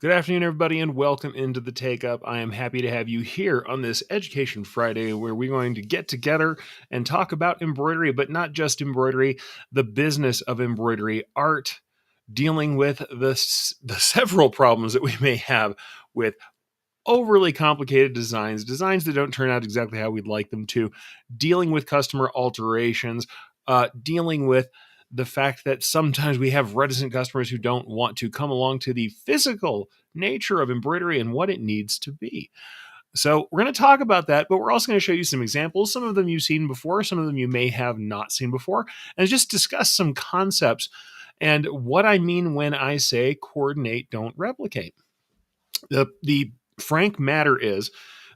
Good afternoon, everybody, and welcome into the Takeup. I am happy to have you here on this Education Friday where we're going to get together and talk about embroidery, but not just embroidery, the business of embroidery, art, dealing with the several problems that we may have with overly complicated designs that don't turn out exactly how we'd like them to, dealing with customer alterations, dealing with the fact that sometimes we have reticent customers who don't want to come along to the physical nature of embroidery and what it needs to be. So, we're going to talk about that, but we're also going to show you some examples. Some of them you've seen before, some of them you may have not seen before, and just discuss some concepts and what I mean when I say coordinate, don't replicate. The frank matter is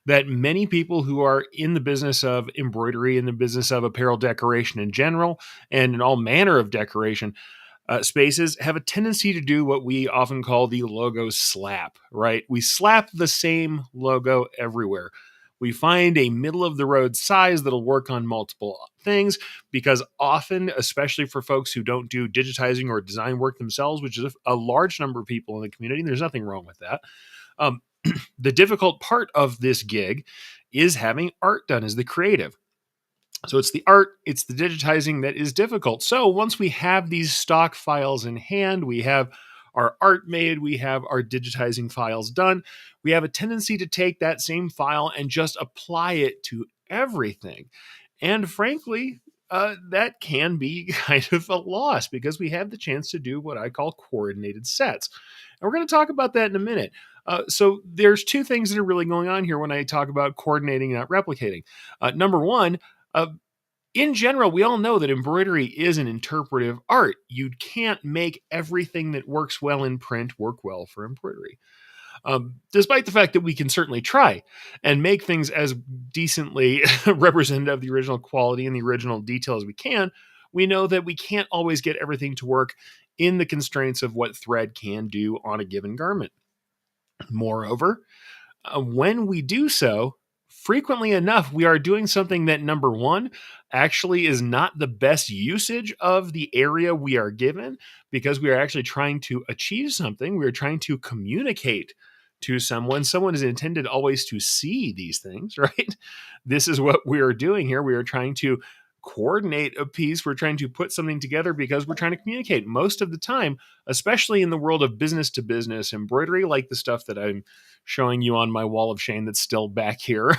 that many people who are in the business of embroidery, in the business of apparel decoration in general, and in all manner of decoration spaces, have a tendency to do what we often call the logo slap, right? We slap the same logo everywhere. We find a middle of the road size that'll work on multiple things because often, especially for folks who don't do digitizing or design work themselves, which is a large number of people in the community, and there's nothing wrong with that. Um, the difficult part of this gig is having art done as the creative. So it's the art, it's the digitizing that is difficult. So once we have these stock files in hand, we have our art made, we have our digitizing files done, we have a tendency to take that same file and just apply it to everything. And frankly, that can be kind of a loss because we have the chance to do what I call coordinated sets. And we're going to talk about that in a minute. So there's two things that are really going on here when I talk about coordinating, not replicating. Number one, uh, in general, we all know that embroidery is an interpretive art. You can't make everything that works well in print work well for embroidery. Despite the fact that we can certainly try and make things as decently representative of the original quality and the original detail as we can, we know that we can't always get everything to work in the constraints of what thread can do on a given garment. Moreover, when we do so, frequently enough, we are doing something that, number one, actually is not the best usage of the area we are given because we are actually trying to achieve something. We are trying to communicate to someone. Someone is intended always to see these things, right? This is what we are doing here. We are trying to coordinate a piece. We're trying to put something together because we're trying to communicate. Most of the time, especially in the world of business to business embroidery, like the stuff that I'm showing you on my wall of shame that's still back here.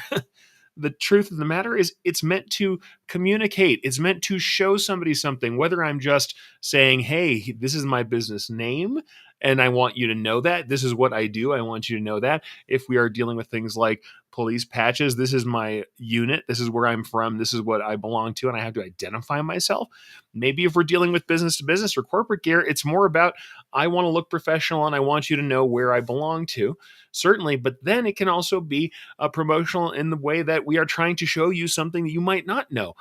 The truth of the matter is it's meant to communicate. It's meant to show somebody something, whether I'm just saying, hey, this is my business name and I want you to know that. This is what I do. I want you to know that. If we are dealing with things like police patches, this is my unit. This is where I'm from. This is what I belong to. And I have to identify myself. Maybe if we're dealing with business to business or corporate gear, it's more about I want to look professional and I want you to know where I belong to. Certainly, but then it can also be promotional in the way that we are trying to show you something that you might not know.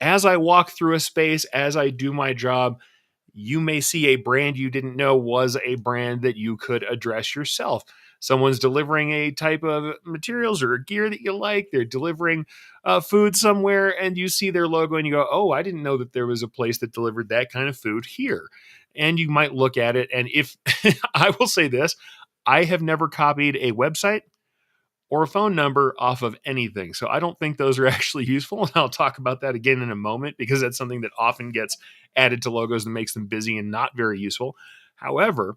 As I walk through a space, as I do my job, you may see a brand you didn't know was a brand that you could address yourself. Someone's delivering a type of materials or gear that you like. They're delivering food somewhere, and you see their logo and you go, oh, I didn't know that there was a place that delivered that kind of food here. And you might look at it, and if I will say this, I have never copied a website or a phone number off of anything. So I don't think those are actually useful. And I'll talk about that again in a moment because that's something that often gets added to logos and makes them busy and not very useful. However,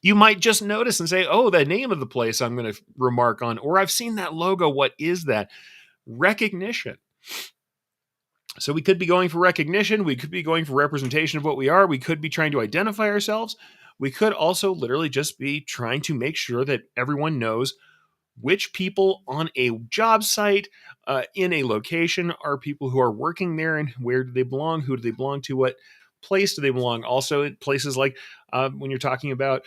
you might just notice and say, oh, the name of the place I'm going to remark on, or I've seen that logo. What is that? Recognition. So we could be going for recognition. We could be going for representation of what we are. We could be trying to identify ourselves. We could also literally just be trying to make sure that everyone knows which people on a job site in a location are people who are working there and where do they belong, who do they belong to, what place do they belong. Also, at places like when you're talking about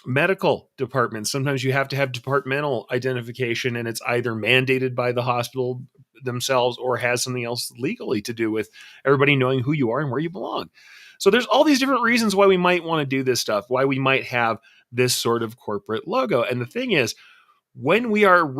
medical departments, sometimes you have to have departmental identification and it's either mandated by the hospital themselves or has something else legally to do with everybody knowing who you are and where you belong. So there's all these different reasons why we might want to do this stuff, why we might have this sort of corporate logo. And the thing is, when we are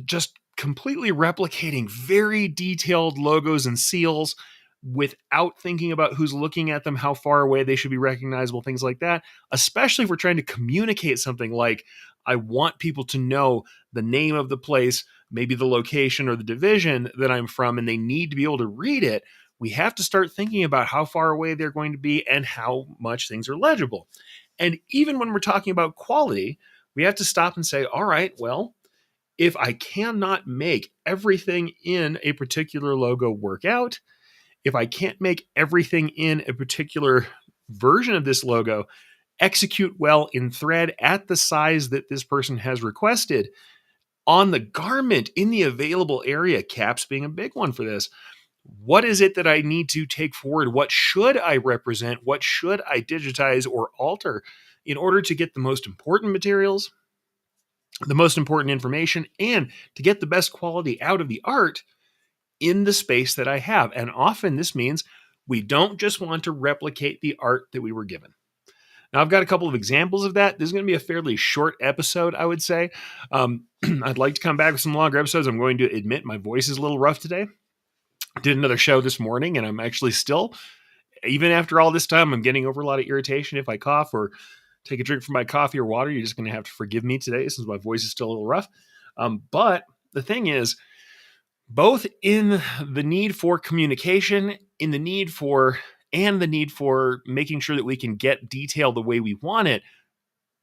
just completely replicating very detailed logos and seals, without thinking about who's looking at them, how far away they should be recognizable, things like that, especially if we're trying to communicate something like, I want people to know the name of the place, maybe the location or the division that I'm from, and they need to be able to read it. We have to start thinking about how far away they're going to be and how much things are legible. And even when we're talking about quality, we have to stop and say, all right, well, if I cannot make everything in a particular logo work out, if I can't make everything in a particular version of this logo execute well in thread at the size that this person has requested on the garment in the available area, caps being a big one for this, what is it that I need to take forward? What should I represent? What should I digitize or alter in order to get the most important materials, the most important information, and to get the best quality out of the art in the space that I have? And often this means we don't just want to replicate the art that we were given. Now, I've got a couple of examples of that. This is going to be a fairly short episode, I would say. I'd like to come back with some longer episodes. I'm going to admit my voice is a little rough today. I did another show this morning, and I'm actually still, even after all this time, I'm getting over a lot of irritation if I cough or take a drink from my coffee or water. You're just going to have to forgive me today since my voice is still a little rough. But the thing is, both in the need for communication, in the need for making sure that we can get detail the way we want it,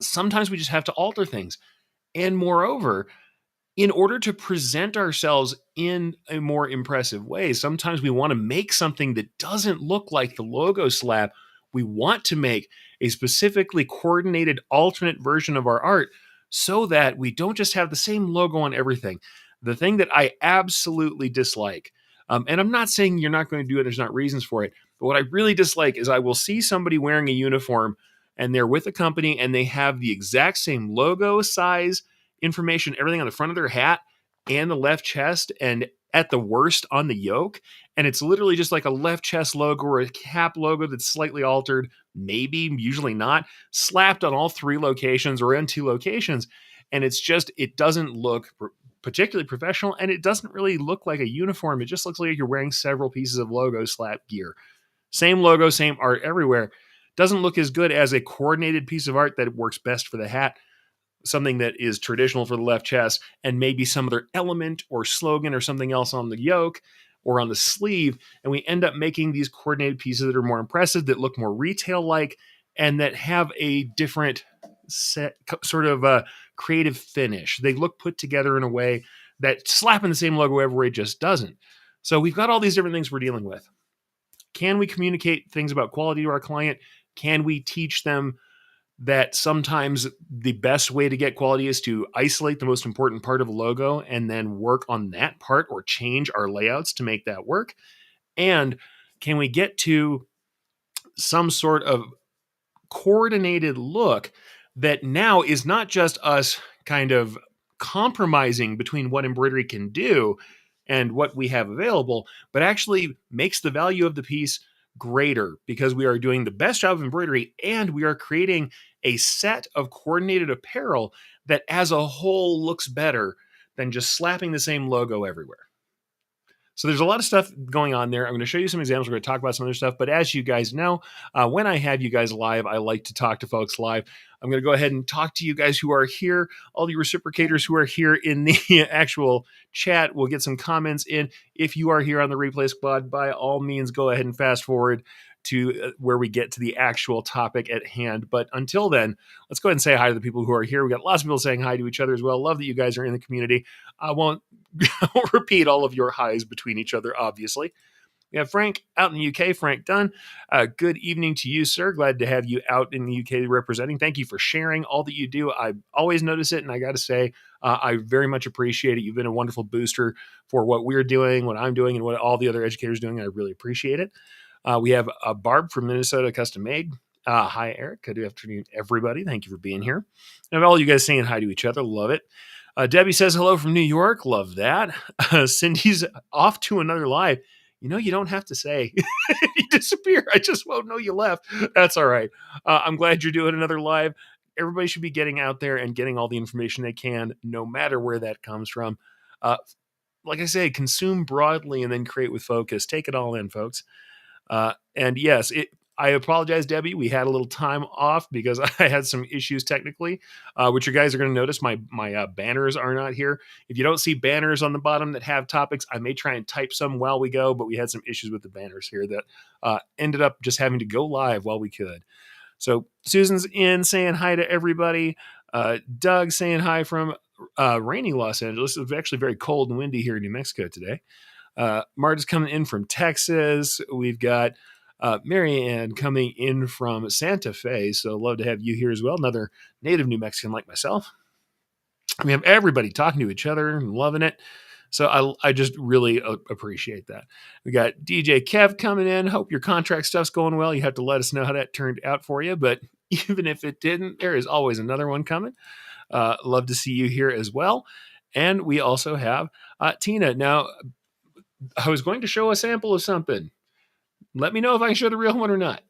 sometimes we just have to alter things. And moreover, in order to present ourselves in a more impressive way, sometimes we want to make something that doesn't look like the logo slab. We want to make a specifically coordinated alternate version of our art so that we don't just have the same logo on everything. The thing that I absolutely dislike, and I'm not saying you're not going to do it, there's not reasons for it, but what I really dislike is I will see somebody wearing a uniform and they're with a company and they have the exact same logo, size, information, everything on the front of their hat and the left chest, and at the worst on the yoke. And it's literally just like a left chest logo or a cap logo that's slightly altered, maybe, usually not, slapped on all three locations or in two locations. And it's just, it doesn't look particularly professional, and it doesn't really look like a uniform. It just looks like you're wearing several pieces of logo slap gear. Same logo, same art everywhere. Doesn't look as good as a coordinated piece of art that works best for the hat, something that is traditional for the left chest, and maybe some other element or slogan or something else on the yoke or on the sleeve. And we end up making these coordinated pieces that are more impressive, that look more retail-like, and that have a different sort of creative finish. They look put together in a way that slapping the same logo everywhere just doesn't. So we've got all these different things we're dealing with. Can we communicate things about quality to our client? Can we teach them that sometimes the best way to get quality is to isolate the most important part of a logo and then work on that part or change our layouts to make that work? And can we get to some sort of coordinated look that now is not just us kind of compromising between what embroidery can do and what we have available, but actually makes the value of the piece greater because we are doing the best job of embroidery and we are creating a set of coordinated apparel that as a whole looks better than just slapping the same logo everywhere. So there's a lot of stuff going on there. I'm going to show you some examples. We're going to talk about some other stuff. But as you guys know, when I have you guys live, I like to talk to folks live. I'm going to go ahead and talk to you guys who are here, all the reciprocators who are here in the actual chat. We'll get some comments in. If you are here on the replay squad, by all means, go ahead and fast forward to where we get to the actual topic at hand. But until then, let's go ahead and say hi to the people who are here. We got lots of people saying hi to each other as well. Love that you guys are in the community. I won't repeat all of your highs between each other, obviously. We have Frank out in the UK. Frank Dunn. Good evening to you, sir. Glad to have you out in the UK representing. Thank you for sharing all that you do. I always notice it, and I got to say, I very much appreciate it. You've been a wonderful booster for what we're doing, what I'm doing, and what all the other educators are doing. I really appreciate it. We have Barb from Minnesota Custom Made. Hi, Eric. Good afternoon, everybody. Thank you for being here. And all you guys saying hi to each other. Love it. Debbie says hello from New York. Love that. Cindy's off to another live. You know, you don't have to say you disappear. I just won't know you left. That's all right. I'm glad you're doing another live. Everybody should be getting out there and getting all the information they can, no matter where that comes from. Like I say, consume broadly and then create with focus. Take it all in, folks. And yes, I apologize, Debbie. We had a little time off because I had some issues technically, which you guys are going to notice. My banners are not here. If you don't see banners on the bottom that have topics, I may try and type some while we go, but we had some issues with the banners here that ended up just having to go live while we could. So Susan's in saying hi to everybody. Doug saying hi from rainy Los Angeles. It's actually very cold and windy here in New Mexico today. Marta's coming in from Texas. We've got Mary Ann coming in from Santa Fe. So love to have you here as well. Another native New Mexican like myself. We have everybody talking to each other and loving it. So I just really appreciate that. We got DJ Kev coming in. Hope your contract stuff's going well. You have to let us know how that turned out for you. But even if it didn't, there is always another one coming. Love to see you here as well. And we also have Tina. Now, I was going to show a sample of something. Let me know if I can show the real one or not.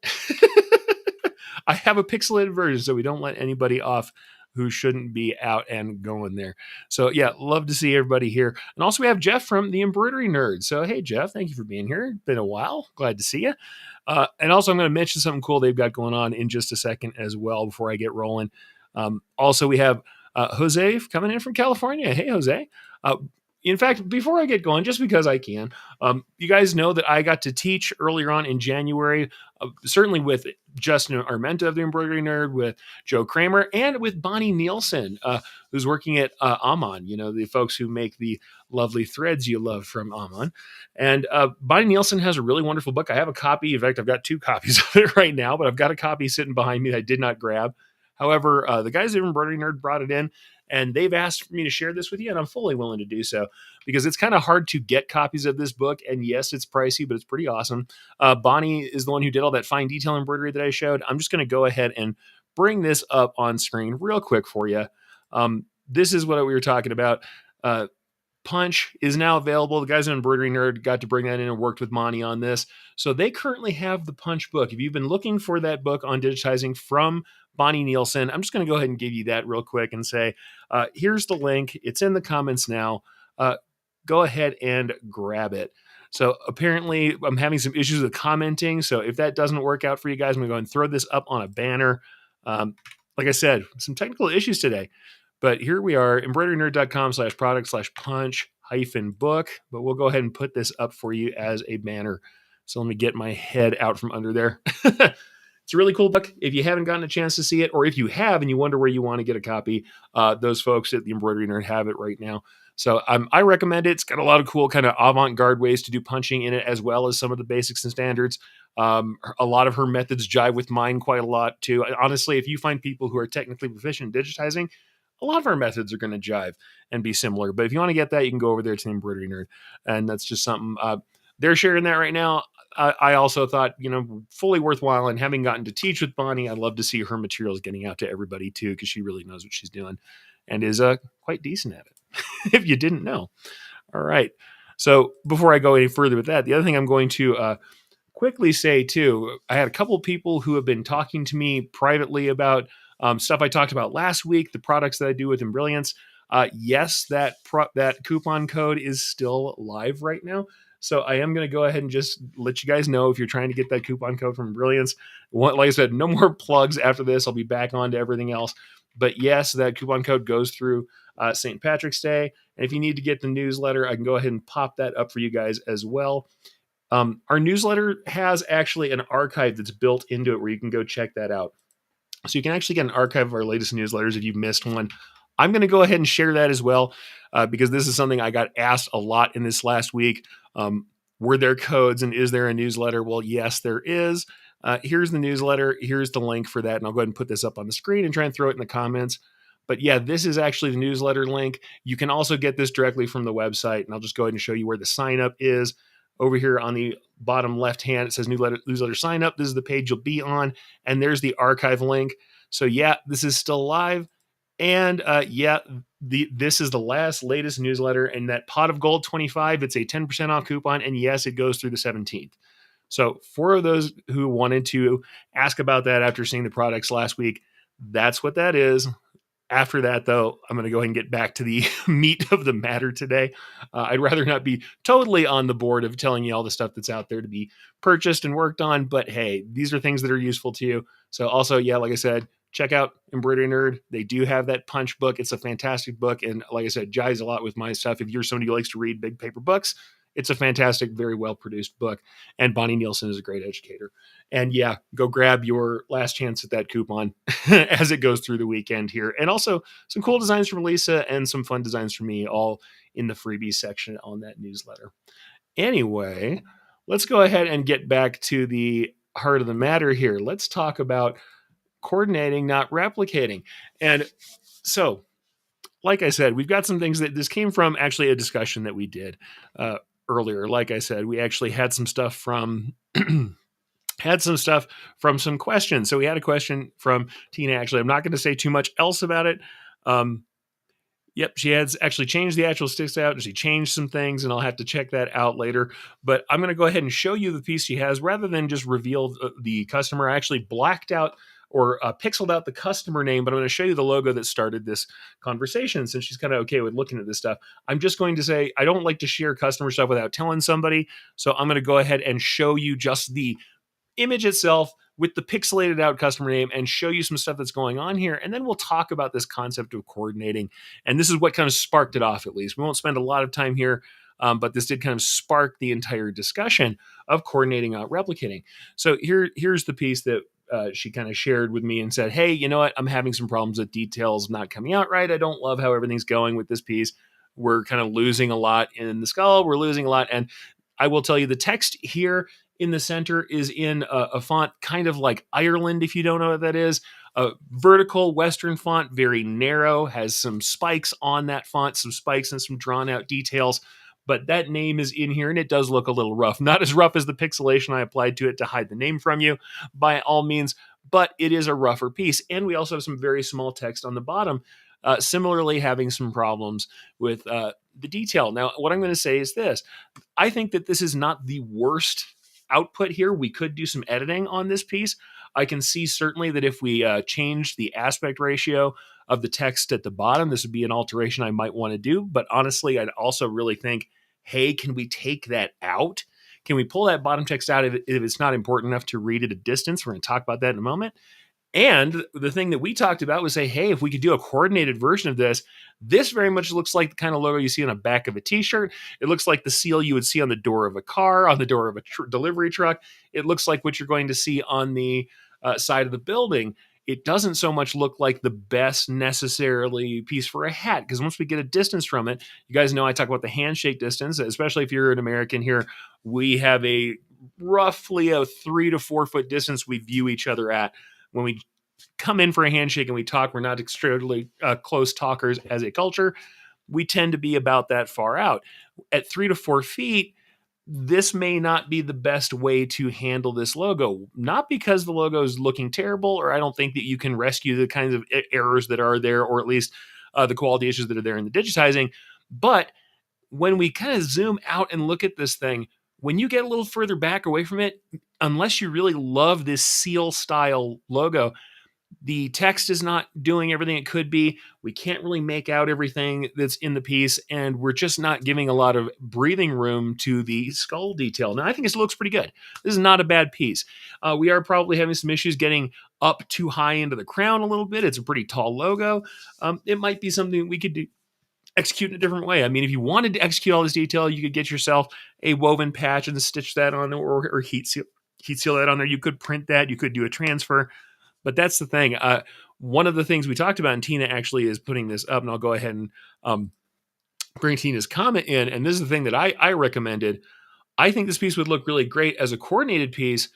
I have a pixelated version, so we don't let anybody off who shouldn't be out and going there. So yeah, love to see everybody here. And also we have Jeff from the Embroidery Nerd. So hey, Jeff, thank you for being here. Been a while. Glad to see you. And also I'm going to mention something cool they've got going on in just a second as well before I get rolling. Also we have Jose coming in from California. Hey, Jose. In fact, before I get going, just because I can, you guys know that I got to teach earlier on in January, certainly with Justin Armenta of the Embroidery Nerd, with Joe Kramer, and with Bonnie Nielsen, who's working at Amon, the folks who make the lovely threads you love from Amon. And Bonnie Nielsen has a really wonderful book. I have a copy. In fact, I've got 2 copies of it right now, but I've got a copy sitting behind me that I did not grab. However, the guys at Embroidery Nerd brought it in, and they've asked for me to share this with you, and I'm fully willing to do so because it's kind of hard to get copies of this book. And yes, it's pricey, but it's pretty awesome. Bonnie is the one who did all that fine detail embroidery that I showed. I'm just going to go ahead and bring this up on screen real quick for you. This is what we were talking about. Punch is now available. The guys at Embroidery Nerd got to bring that in and worked with Monty on this. So they currently have the Punch book. If you've been looking for that book on digitizing from Bonnie Nielsen, I'm just going to go ahead and give you that real quick and say, here's the link. It's in the comments now. Go ahead and grab it. So apparently I'm having some issues with commenting. So if that doesn't work out for you guys, I'm going to go and throw this up on a banner. Like I said, some technical issues today. But here we are, embroiderynerd.com/product/punch-book. But we'll go ahead and put this up for you as a banner. So let me get my head out from under there. It's a really cool book. If you haven't gotten a chance to see it, or if you have and you wonder where you want to get a copy, those folks at the Embroidery Nerd have it right now. So I recommend it. It's got a lot of cool kind of avant-garde ways to do punching in it, as well as some of the basics and standards. A lot of her methods jive with mine quite a lot too. Honestly, if you find people who are technically proficient in digitizing, a lot of our methods are going to jive and be similar. But if you want to get that, you can go over there to the Embroidery Nerd. And that's just something they're sharing that right now. I also thought, fully worthwhile. And having gotten to teach with Bonnie, I'd love to see her materials getting out to everybody too, because she really knows what she's doing and is quite decent at it, if you didn't know. All right. So before I go any further with that, the other thing I'm going to quickly say too, I had a couple of people who have been talking to me privately about stuff I talked about last week, the products that I do with Embrilliance. Yes, that coupon code is still live right now. So I am going to go ahead and just let you guys know if you're trying to get that coupon code from Brilliance. Like I said, no more plugs after this. I'll be back on to everything else. But yes, that coupon code goes through St. Patrick's Day. And if you need to get the newsletter, I can go ahead and pop that up for you guys as well. Our newsletter has actually an archive that's built into it where you can go check that out. So you can actually get an archive of our latest newsletters if you've missed one. I'm going to go ahead and share that as well because this is something I got asked a lot in this last week. Were there codes and is there a newsletter? Well, yes, there is. Here's the newsletter. Here's the link for that. And I'll go ahead and put this up on the screen and try and throw it in the comments. But yeah, this is actually the newsletter link. You can also get this directly from the website. And I'll just go ahead and show you where the sign up is. Over here on the bottom left hand, it says newsletter sign up. This is the page you'll be on. And there's the archive link. So yeah, this is still live. And this is the latest newsletter. And that Pot of Gold 25, it's a 10% off coupon. And yes, it goes through the 17th. So for those who wanted to ask about that after seeing the products last week, that's what that is. After that, though, I'm going to go ahead and get back to the meat of the matter today. I'd rather not be totally on the board of telling you all the stuff that's out there to be purchased and worked on, but hey, these are things that are useful to you. So, also, yeah, like I said, check out Embroidery Nerd. They do have that punch book. It's a fantastic book. And like I said, jives a lot with my stuff. If you're somebody who likes to read big paper books, it's a fantastic, very well produced book. And Bonnie Nielsen is a great educator. And yeah, go grab your last chance at that coupon as it goes through the weekend here. And also some cool designs from Lisa and some fun designs from me, all in the freebies section on that newsletter. Anyway, let's go ahead and get back to the heart of the matter here. Let's talk about coordinating, not replicating. And so, like I said, we've got some things that this came from actually a discussion that we did earlier. Like I said, we actually had some stuff from some questions. So we had a question from Tina. Actually, I'm not going to say too much else about it. Yep, she has actually changed the actual sticks out, and she changed some things, and I'll have to check that out later. But I'm going to go ahead and show you the piece she has rather than just reveal the customer. I actually blacked out or pixeled out the customer name, but I'm going to show you the logo that started this conversation since she's kind of okay with looking at this stuff. I'm just going to say I don't like to share customer stuff without telling somebody, so I'm going to go ahead and show you just the image itself with the pixelated out customer name and show you some stuff that's going on here. And then we'll talk about this concept of coordinating. And this is what kind of sparked it off, at least. We won't spend a lot of time here, but this did kind of spark the entire discussion of coordinating out replicating. So here's the piece that she kind of shared with me and said, hey, you know what? I'm having some problems with details not coming out right. I don't love how everything's going with this piece. We're kind of losing a lot in the skull. We're losing a lot. And I will tell you the text here in the center is in a font kind of like Ireland, if you don't know what that is. A vertical Western font, very narrow, has some spikes on that font, some spikes and some drawn out details. But that name is in here and it does look a little rough. Not as rough as the pixelation I applied to it to hide the name from you by all means, but it is a rougher piece. And we also have some very small text on the bottom, similarly having some problems with the detail. Now, what I'm going to say is this. I think that this is not the worst output here. We could do some editing on this piece. I can see certainly that if we change the aspect ratio of the text at the bottom, this would be an alteration I might want to do. But honestly, I'd also really think, hey, can we take that out? Can we pull that bottom text out if it's not important enough to read at a distance? We're going to talk about that in a moment. And the thing that we talked about was say, hey, if we could do a coordinated version of this, this very much looks like the kind of logo you see on the back of a t-shirt. It looks like the seal you would see on the door of a car, on the door of a delivery truck. It looks like what you're going to see on the side of the building. It doesn't so much look like the best necessarily piece for a hat, because once we get a distance from it, you guys know I talk about the handshake distance, especially if you're an American here, we have a roughly a 3 to 4 foot distance we view each other at. When we come in for a handshake and we talk, we're not extremely close talkers as a culture. We tend to be about that far out. At 3 to 4 feet, this may not be the best way to handle this logo. Not because the logo is looking terrible, or I don't think that you can rescue the kinds of errors that are there, or at least the quality issues that are there in the digitizing. But when we kind of zoom out and look at this thing, when you get a little further back away from it, unless you really love this seal style logo, the text is not doing everything it could be. We can't really make out everything that's in the piece, and we're just not giving a lot of breathing room to the skull detail. Now, I think this looks pretty good. This is not a bad piece. We are probably having some issues getting up too high into the crown a little bit. It's a pretty tall logo. It might be something we could do execute in a different way. I mean, if you wanted to execute all this detail, you could get yourself a woven patch and stitch that on, or heat seal that on there. You could print that. You could do a transfer. But that's the thing. One of the things we talked about, and Tina actually is putting this up, and I'll go ahead and bring Tina's comment in. And this is the thing that I recommended. I think this piece would look really great as a coordinated piece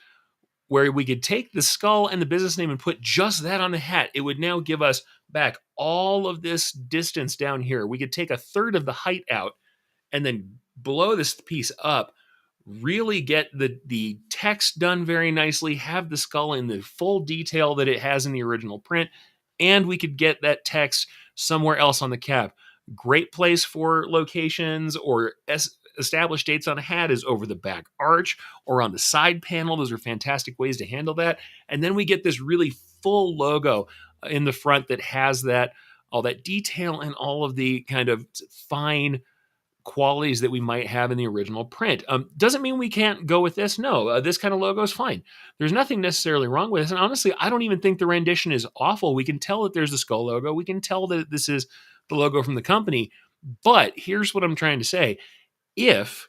where we could take the skull and the business name and put just that on the hat. It would now give us back all of this distance down here. We could take a third of the height out and then blow this piece up, really get the text done very nicely, have the skull in the full detail that it has in the original print, and we could get that text somewhere else on the cap. Great place for locations or established dates on a hat is over the back arch or on the side panel. Those are fantastic ways to handle that. And then we get this really full logo in the front that has that all that detail and all of the kind of fine qualities that we might have in the original print. Doesn't mean we can't go with this. No, this kind of logo is fine. There's nothing necessarily wrong with this. And honestly, I don't even think the rendition is awful. We can tell that there's the skull logo. We can tell that this is the logo from the company. But here's what I'm trying to say. If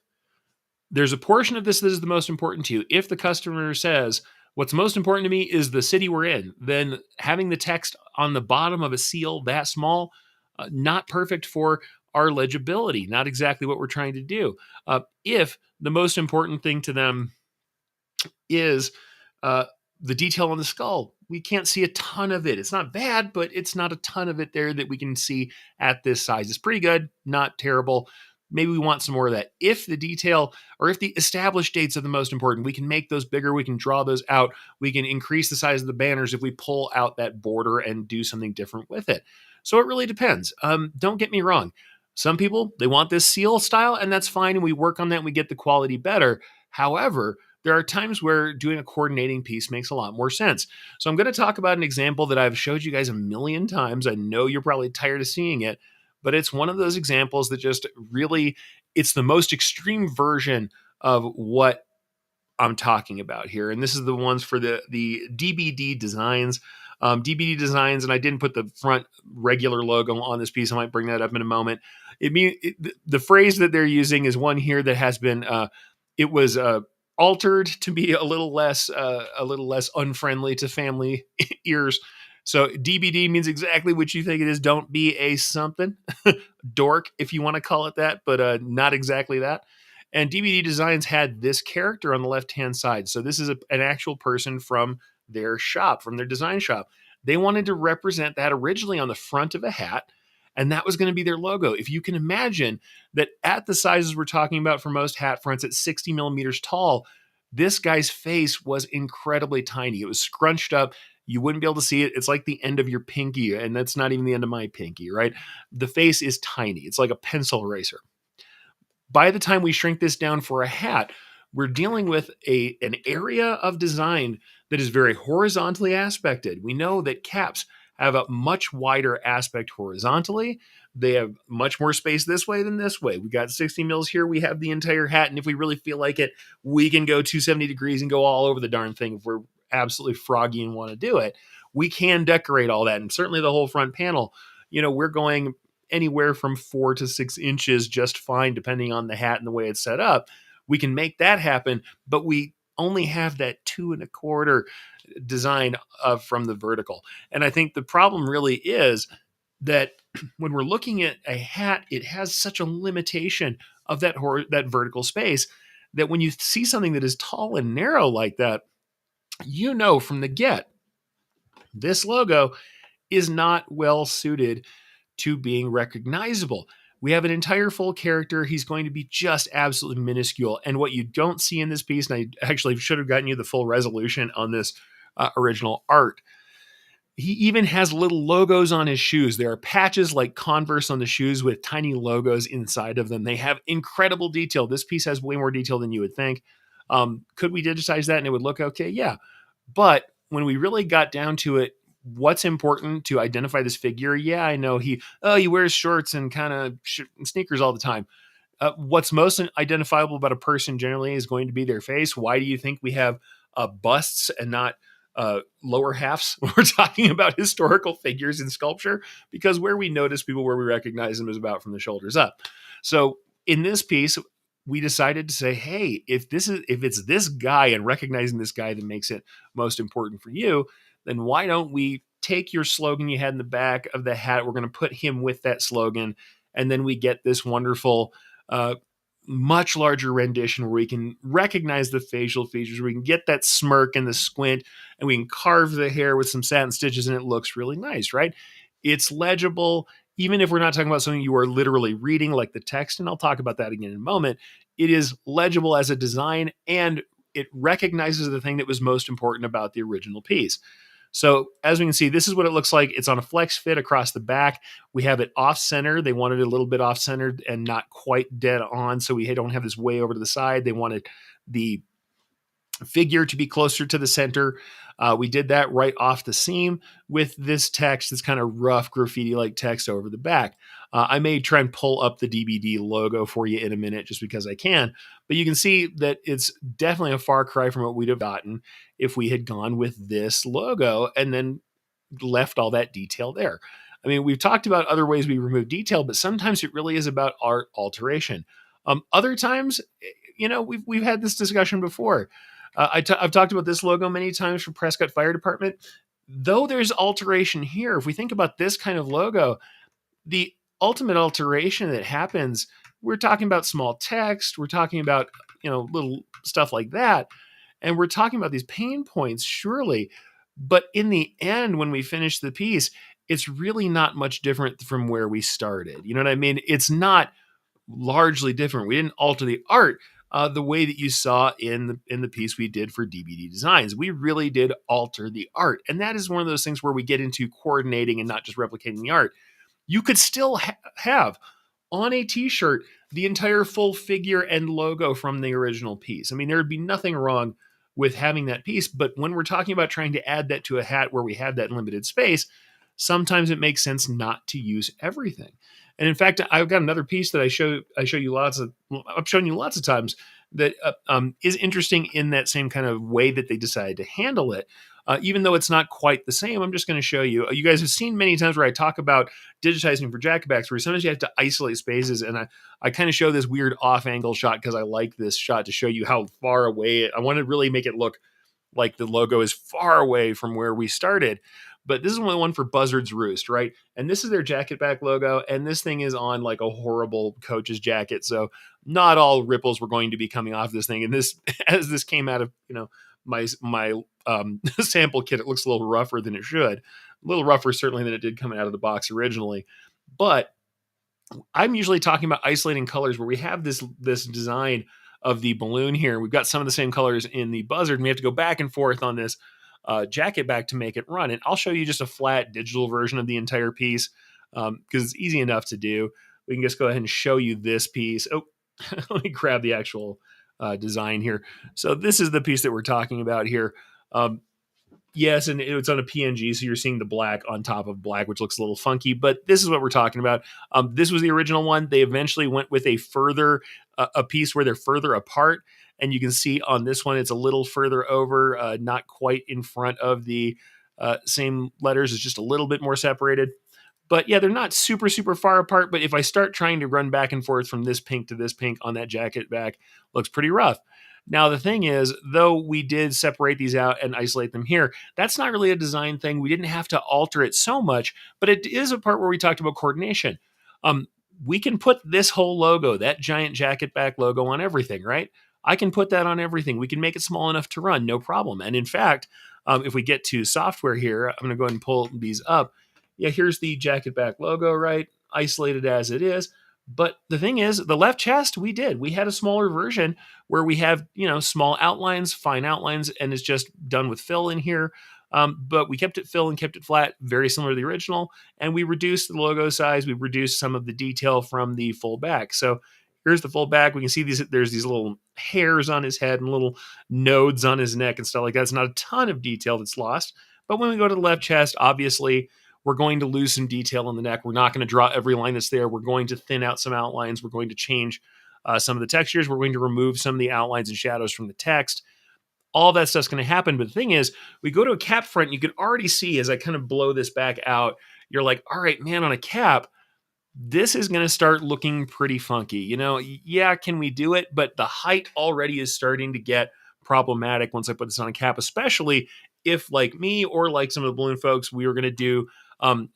there's a portion of this that is the most important to you, if the customer says, what's most important to me is the city we're in, then having the text on the bottom of a seal that small, not perfect for our legibility, not exactly what we're trying to do. If the most important thing to them is the detail on the skull, we can't see a ton of it. It's not bad, but it's not a ton of it there that we can see at this size. It's pretty good, not terrible. Maybe we want some more of that. If the detail or if the established dates are the most important, we can make those bigger. We can draw those out. We can increase the size of the banners if we pull out that border and do something different with it. So it really depends. Don't get me wrong. Some people, they want this seal style, and that's fine. And we work on that and we get the quality better. However, there are times where doing a coordinating piece makes a lot more sense. So I'm going to talk about an example that I've showed you guys a million times. I know you're probably tired of seeing it, but it's one of those examples that just really, it's the most extreme version of what I'm talking about here. And this is the ones for the DBD designs. DBD designs, and I didn't put the front regular logo on this piece. I might bring that up in a moment. The phrase that they're using is one here that has been, it was altered to be a little less unfriendly to family ears. So DBD means exactly what you think it is. Don't be a something dork, if you want to call it that, but not exactly that. And DBD Designs had this character on the left-hand side. So this is an actual person from their shop, from their design shop. They wanted to represent that originally on the front of a hat, and that was going to be their logo. If you can imagine that at the sizes we're talking about for most hat fronts at 60 millimeters tall, this guy's face was incredibly tiny. It was scrunched up. You wouldn't be able to see it. It's like the end of your pinky, and that's not even the end of my pinky, right? The face is tiny. It's like a pencil eraser. By the time we shrink this down for a hat, we're dealing with an area of design that is very horizontally aspected. We know that caps have a much wider aspect horizontally. They have much more space this way than this way. We got 60 mils here. We have the entire hat. And if we really feel like it, we can go 270 degrees and go all over the darn thing if we're absolutely froggy and want to do it. We can decorate all that. And certainly the whole front panel, we're going anywhere from 4 to 6 inches just fine, depending on the hat and the way it's set up. We can make that happen, but we only have that 2 1/4 design from the vertical. And I think the problem really is that when we're looking at a hat, it has such a limitation of that vertical space that when you see something that is tall and narrow like that, from the get, this logo is not well suited to being recognizable. We have an entire full character. He's going to be just absolutely minuscule. And what you don't see in this piece, and I actually should have gotten you the full resolution on this original art, he even has little logos on his shoes. There are patches like Converse on the shoes with tiny logos inside of them. They have incredible detail. This piece has way more detail than you would think. Could we digitize that and it would look okay? Yeah. But when we really got down to it, what's important to identify this figure? Yeah, I know he wears shorts and kind of sneakers all the time. What's most identifiable about a person generally is going to be their face. Why do you think we have busts and not lower halves when we're talking about historical figures in sculpture? Because where we notice people, where we recognize them, is about from the shoulders up. So in this piece, we decided to say, hey, if it's this guy and recognizing this guy that makes it most important for you, then why don't we take your slogan you had in the back of the hat? We're going to put him with that slogan. And then we get this wonderful, much larger rendition where we can recognize the facial features. We can get that smirk and the squint, and we can carve the hair with some satin stitches, and it looks really nice, right? It's legible. Even if we're not talking about something you are literally reading, like the text, and I'll talk about that again in a moment, it is legible as a design, and it recognizes the thing that was most important about the original piece. So as we can see, this is what it looks like. It's on a flex fit across the back. We have it off center. They wanted it a little bit off centered and not quite dead on, so we don't have this way over to the side. They wanted the figure to be closer to the center. We did that right off the seam with this text, this kind of rough graffiti-like text over the back. I may try and pull up the DBD logo for you in a minute just because I can, but you can see that it's definitely a far cry from what we'd have gotten if we had gone with this logo and then left all that detail there. I mean, we've talked about other ways we remove detail, but sometimes it really is about art alteration. Other times, we've had this discussion before. I've talked about this logo many times for Prescott Fire Department. Though there's alteration here, if we think about this kind of logo, the ultimate alteration that happens, we're talking about small text, we're talking about little stuff like that, and we're talking about these pain points, surely. But in the end, when we finish the piece, it's really not much different from where we started. You know what I mean? It's not largely different. We didn't alter the art the way that you saw in the piece we did for DBD Designs. We really did alter the art, and that is one of those things where we get into coordinating and not just replicating the art. You could still have on a t-shirt the entire full figure and logo from the original piece. I mean, there would be nothing wrong with having that piece, but when we're talking about trying to add that to a hat where we have that limited space, sometimes it makes sense not to use everything. And in fact, I've got another piece that I've shown you lots of times that is interesting in that same kind of way that they decided to handle it. Even though it's not quite the same, I'm just going to show you. You guys have seen many times where I talk about digitizing for jacketbacks, where sometimes you have to isolate spaces, and I kind of show this weird off-angle shot because I like this shot to show you how far away. I want to really make it look like the logo is far away from where we started. But this is one for Buzzard's Roost, right? And this is their jacket back logo, and this thing is on like a horrible coach's jacket. So not all ripples were going to be coming off this thing. And this, as this came out of my sample kit, it looks a little rougher than it should. A little rougher certainly than it did coming out of the box originally. But I'm usually talking about isolating colors where we have this design of the balloon here. We've got some of the same colors in the Buzzard, and we have to go back and forth on this jacket back to make it run. And I'll show you just a flat digital version of the entire piece because it's easy enough to do. We can just go ahead and show you this piece. Oh, let me grab the actual design here. So this is the piece that we're talking about here. Yes, and it's on a PNG, so you're seeing the black on top of black, which looks a little funky, but this is what we're talking about. This was the original one. They eventually went with a piece where they're further apart, and you can see on this one, it's a little further over, not quite in front of the same letters. It's just a little bit more separated. But yeah, they're not super, super far apart, but if I start trying to run back and forth from this pink to this pink on that jacket back, looks pretty rough. Now, the thing is, though we did separate these out and isolate them here, that's not really a design thing. We didn't have to alter it so much, but it is a part where we talked about coordination. We can put this whole logo, that giant jacket back logo, on everything, right? I can put that on everything. We can make it small enough to run, no problem. And in fact, if we get to software here, I'm going to go ahead and pull these up. Yeah, here's the jacket back logo, right? Isolated as it is. But the thing is, the left chest, we had a smaller version where we have, small outlines, fine outlines, and it's just done with fill in here. But we kept it fill and kept it flat, very similar to the original. And we reduced the logo size. We reduced some of the detail from the full back. So here's the full back. We can see there's these little hairs on his head and little nodes on his neck and stuff like that. It's not a ton of detail that's lost. But when we go to the left chest, obviously, we're going to lose some detail in the neck. We're not going to draw every line that's there. We're going to thin out some outlines. We're going to change some of the textures. We're going to remove some of the outlines and shadows from the text. All that stuff's going to happen. But the thing is, we go to a cap front. You can already see as I kind of blow this back out, you're like, all right, man, on a cap, this is going to start looking pretty funky. Yeah, can we do it? But the height already is starting to get problematic once I put this on a cap, especially if, like me or like some of the balloon folks, we were going to do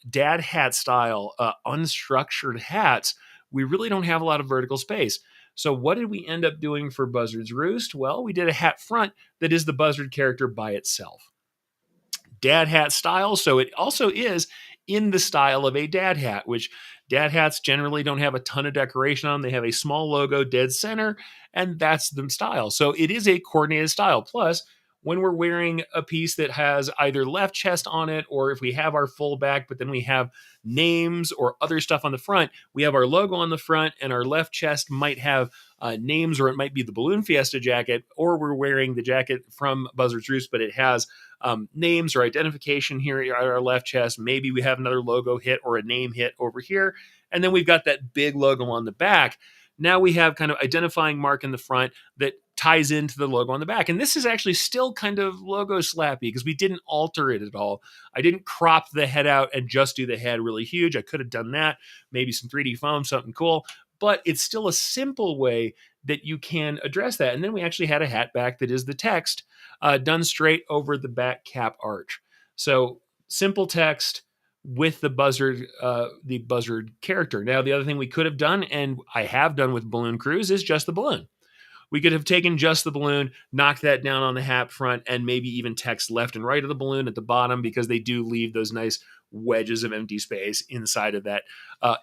dad hat style, unstructured hats. We really don't have a lot of vertical space. So what did we end up doing for Buzzard's Roost? Well, we did a hat front that is the Buzzard character by itself. Dad hat style, so it also is in the style of a dad hat, which dad hats generally don't have a ton of decoration on. They have a small logo dead center, and that's the style. So it is a coordinated style. Plus, when we're wearing a piece that has either left chest on it, or if we have our full back, but then we have names or other stuff on the front, we have our logo on the front, and our left chest might have names, or it might be the Balloon Fiesta jacket, or we're wearing the jacket from Buzzard's Roost, but it has names or identification here at our left chest. Maybe we have another logo hit or a name hit over here. And then we've got that big logo on the back. Now we have kind of identifying mark in the front that ties into the logo on the back. And this is actually still kind of logo slappy because we didn't alter it at all. I didn't crop the head out and just do the head really huge. I could have done that, maybe some 3D foam, something cool, but it's still a simple way that you can address that. And then we actually had a hat back that is the text done straight over the back cap arch. So simple text with the buzzard character. Now, the other thing we could have done, and I have done with Balloon Cruise, is just the balloon. We could have taken just the balloon, knocked that down on the hat front, and maybe even text left and right of the balloon at the bottom, because they do leave those nice wedges of empty space inside of that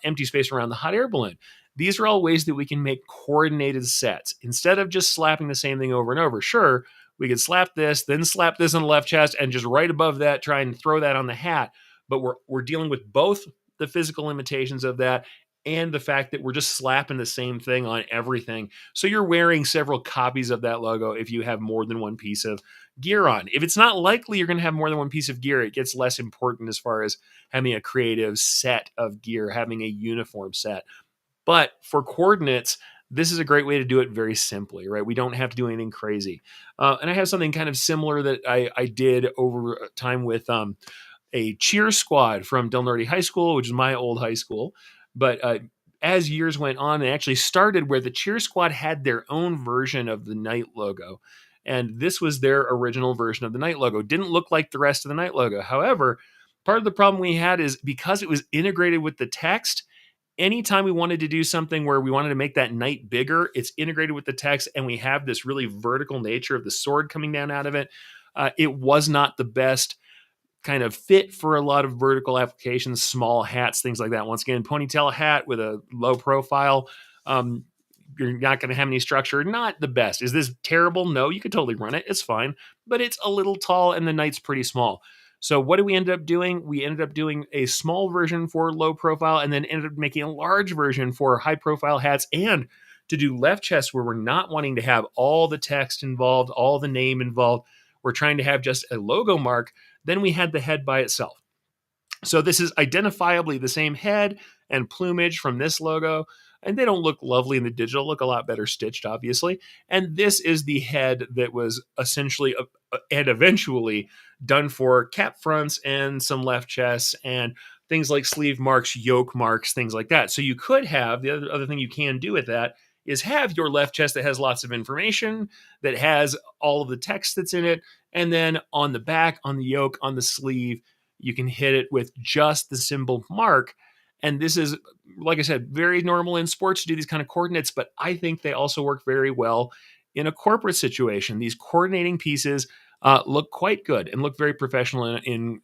empty space around the hot air balloon. These are all ways that we can make coordinated sets instead of just slapping the same thing over and over. Sure, we could slap this, then slap this on the left chest, and just right above that try and throw that on the hat. But we're dealing with both the physical limitations of that and the fact that we're just slapping the same thing on everything. So you're wearing several copies of that logo if you have more than one piece of gear on. If it's not likely you're going to have more than one piece of gear, it gets less important as far as having a creative set of gear, having a uniform set. But for coordinates, this is a great way to do it very simply, right? We don't have to do anything crazy. And I have something kind of similar that I did over time with a cheer squad from Del Norte High School, which is my old high school. But as years went on, it actually started where the cheer squad had their own version of the Knight logo. And this was their original version of the Knight logo. Didn't look like the rest of the Knight logo. However, part of the problem we had is because it was integrated with the text, anytime we wanted to do something where we wanted to make that knight bigger, it's integrated with the text, and we have this really vertical nature of the sword coming down out of it. It was not the best kind of fit for a lot of vertical applications, small hats, things like that. Once again, ponytail hat with a low profile. You're not going to have any structure. Not the best. Is this terrible? No, you could totally run it. It's fine, but it's a little tall and the knight's pretty small. So what did we end up doing? We ended up doing a small version for low profile, and then ended up making a large version for high profile hats, and to do left chest where we're not wanting to have all the text involved, all the name involved. We're trying to have just a logo mark. Then we had the head by itself. So this is identifiably the same head and plumage from this logo, and they don't look lovely in the digital, look a lot better stitched, obviously. And this is the head that was essentially and eventually done for cap fronts and some left chests and things like sleeve marks, yoke marks, things like that. So you could have, the other thing you can do with that is have your left chest that has lots of information, that has all of the text that's in it, and then on the back, on the yoke, on the sleeve, you can hit it with just the symbol mark. And this is, like I said, very normal in sports to do these kind of coordinates, but I think they also work very well in a corporate situation. These coordinating pieces look quite good and look very professional in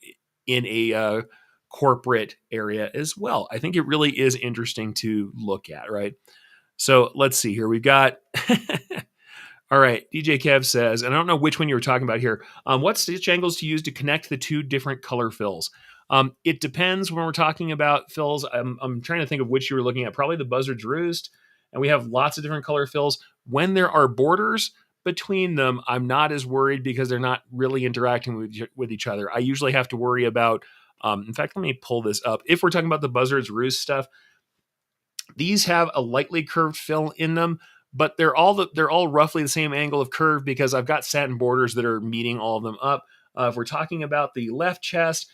a corporate area as well. I think it really is interesting to look at, right? So let's see here. We've got all right, DJ Kev says, and I don't know which one you were talking about here. What stitch angles to use to connect the two different color fills? It depends when we're talking about fills. I'm trying to think of which you were looking at. Probably the Buzzard's Roost. And we have lots of different color fills. When there are borders between them, I'm not as worried because they're not really interacting with each other. I usually have to worry about, in fact, let me pull this up. If we're talking about the Buzzard's Roost stuff, these have a lightly curved fill in them, but they're all roughly the same angle of curve because I've got satin borders that are meeting all of them up. If we're talking about the left chest,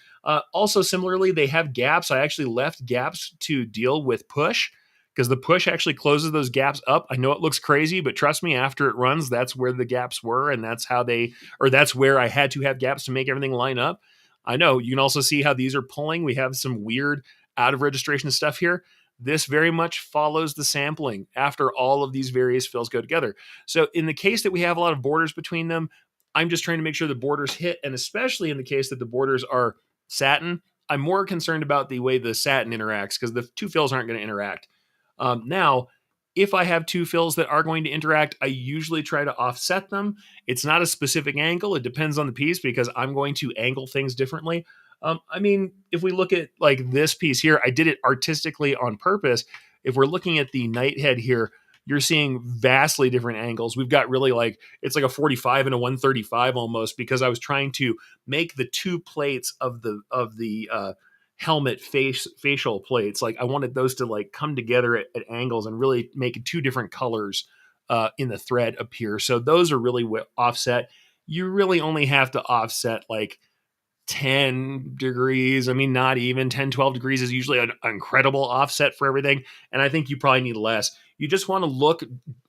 also similarly, they have gaps. I actually left gaps to deal with push because the push actually closes those gaps up. I know it looks crazy, but trust me, after it runs, that's where the gaps were, and that's where I had to have gaps to make everything line up. I know you can also see how these are pulling. We have some weird out of registration stuff here. This very much follows the sampling after all of these various fills go together. So in the case that we have a lot of borders between them, I'm just trying to make sure the borders hit. And especially in the case that the borders are satin, I'm more concerned about the way the satin interacts because the two fills aren't going to interact. Now, if I have two fills that are going to interact, I usually try to offset them. It's not a specific angle. It depends on the piece because I'm going to angle things differently. I mean, if we look at like this piece here, I did it artistically on purpose. If we're looking at the Nighthead here, you're seeing vastly different angles. We've got really like, it's like a 45 and a 135 almost, because I was trying to make the two plates of the helmet facial plates, like I wanted those to like come together at angles and really make two different colors in the thread appear. So those are really offset. You really only have to offset like 10 degrees. I mean, not even 10, 12 degrees is usually an incredible offset for everything. And I think you probably need less. You just want to look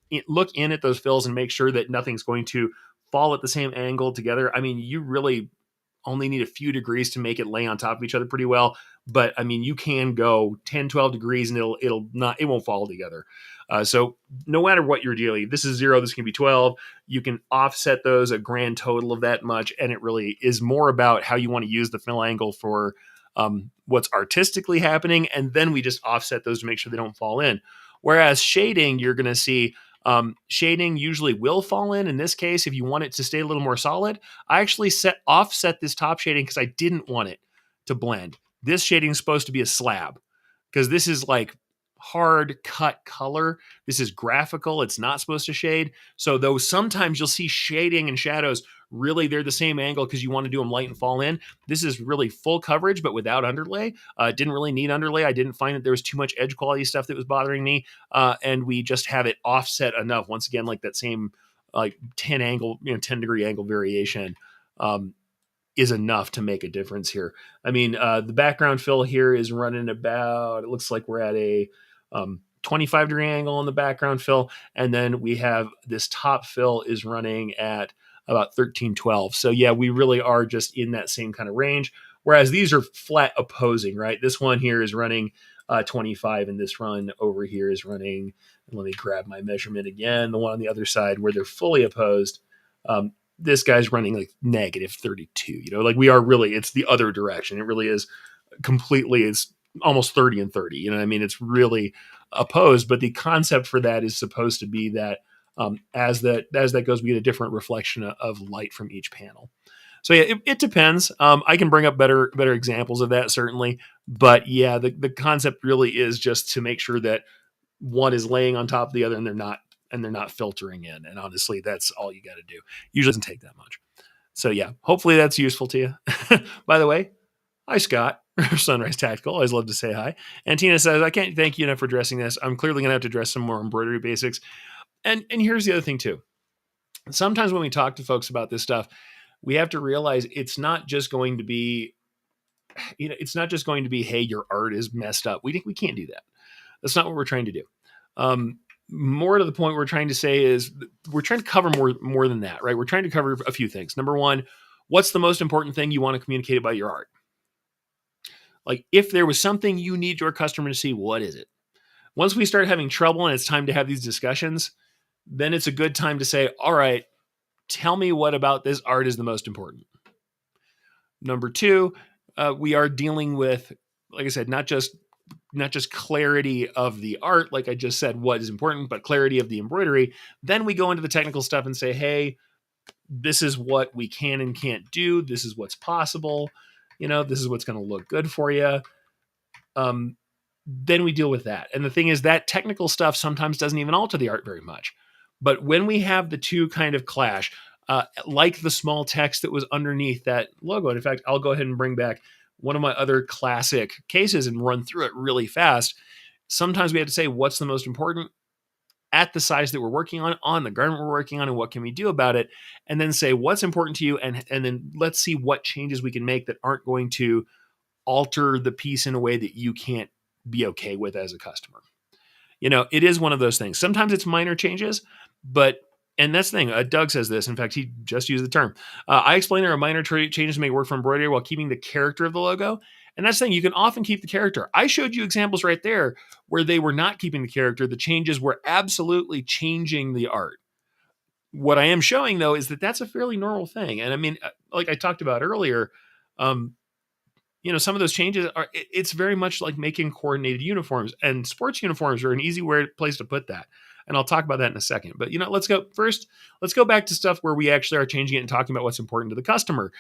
in at those fills and make sure that nothing's going to fall at the same angle together. I mean, you really only need a few degrees to make it lay on top of each other pretty well. But I mean, you can go 10, 12 degrees and it won't fall together. So no matter what you're dealing, this is 0, this can be 12. You can offset those a grand total of that much. And it really is more about how you want to use the fill angle for what's artistically happening. And then we just offset those to make sure they don't fall in. Whereas shading, you're going to see shading usually will fall in. In this case, if you want it to stay a little more solid, I actually offset this top shading because I didn't want it to blend. This shading is supposed to be a slab because this is like hard cut color. This is graphical. It's not supposed to shade. So though sometimes you'll see shading and shadows, really they're the same angle because you want to do them light and fall in. This is really full coverage, but without underlay. Didn't really need underlay. I didn't find that there was too much edge quality stuff that was bothering me. And we just have it offset enough. Once again, like that same like 10 angle, 10 degree angle variation. Is enough to make a difference here. I mean, the background fill here is running about, it looks like we're at a 25 degree angle on the background fill. And then we have this top fill is running at about 13, 12. So yeah, we really are just in that same kind of range. Whereas these are flat opposing, right? This one here is running 25 and this run over here is running, let me grab my measurement again, the one on the other side where they're fully opposed. This guy's running like negative 32, like we are really, it's the other direction. It really is completely, it's almost 30 and 30. You know what I mean? It's really opposed, but the concept for that is supposed to be that as that goes, we get a different reflection of light from each panel. So yeah, it depends. I can bring up better examples of that certainly, but yeah, the concept really is just to make sure that one is laying on top of the other and they're not filtering in. And honestly, that's all you got to do. Usually doesn't take that much. So yeah, hopefully that's useful to you. By the way, hi, Scott, Sunrise Tactical. Always love to say hi. And Tina says, I can't thank you enough for addressing this. I'm clearly going to have to address some more embroidery basics. And here's the other thing too. Sometimes when we talk to folks about this stuff, we have to realize it's not just going to be, hey, your art is messed up. We can't do that. That's not what we're trying to do. More to the point we're trying to say is we're trying to cover more than that, right? We're trying to cover a few things. Number one, what's the most important thing you want to communicate about your art? Like if there was something you need your customer to see, what is it? Once we start having trouble and it's time to have these discussions, then it's a good time to say, all right, tell me what about this art is the most important. Number two, we are dealing with, like I said, not just clarity of the art, like I just said, what is important, but clarity of the embroidery. Then we go into the technical stuff and say, hey, this is what we can and can't do. This is what's possible. This is what's going to look good for you. Then we deal with that. And the thing is that technical stuff sometimes doesn't even alter the art very much. But when we have the two kind of clash, like the small text that was underneath that logo, and in fact, I'll go ahead and bring back one of my other classic cases and run through it really fast. Sometimes we have to say what's the most important at the size that we're working on the garment we're working on, and what can we do about it, and then say what's important to you, and then let's see what changes we can make that aren't going to alter the piece in a way that you can't be okay with as a customer. It is one of those things. Sometimes it's minor changes, and that's the thing. Doug says this. In fact, he just used the term. I explain there are minor changes to make work for embroidery while keeping the character of the logo. And that's the thing. You can often keep the character. I showed you examples right there where they were not keeping the character. The changes were absolutely changing the art. What I am showing, though, is that that's a fairly normal thing. And I mean, like I talked about earlier, some of those changes it's very much like making coordinated uniforms, and sports uniforms are an easy place to put that. And I'll talk about that in a second. But let's go back to stuff where we actually are changing it and talking about what's important to the customer.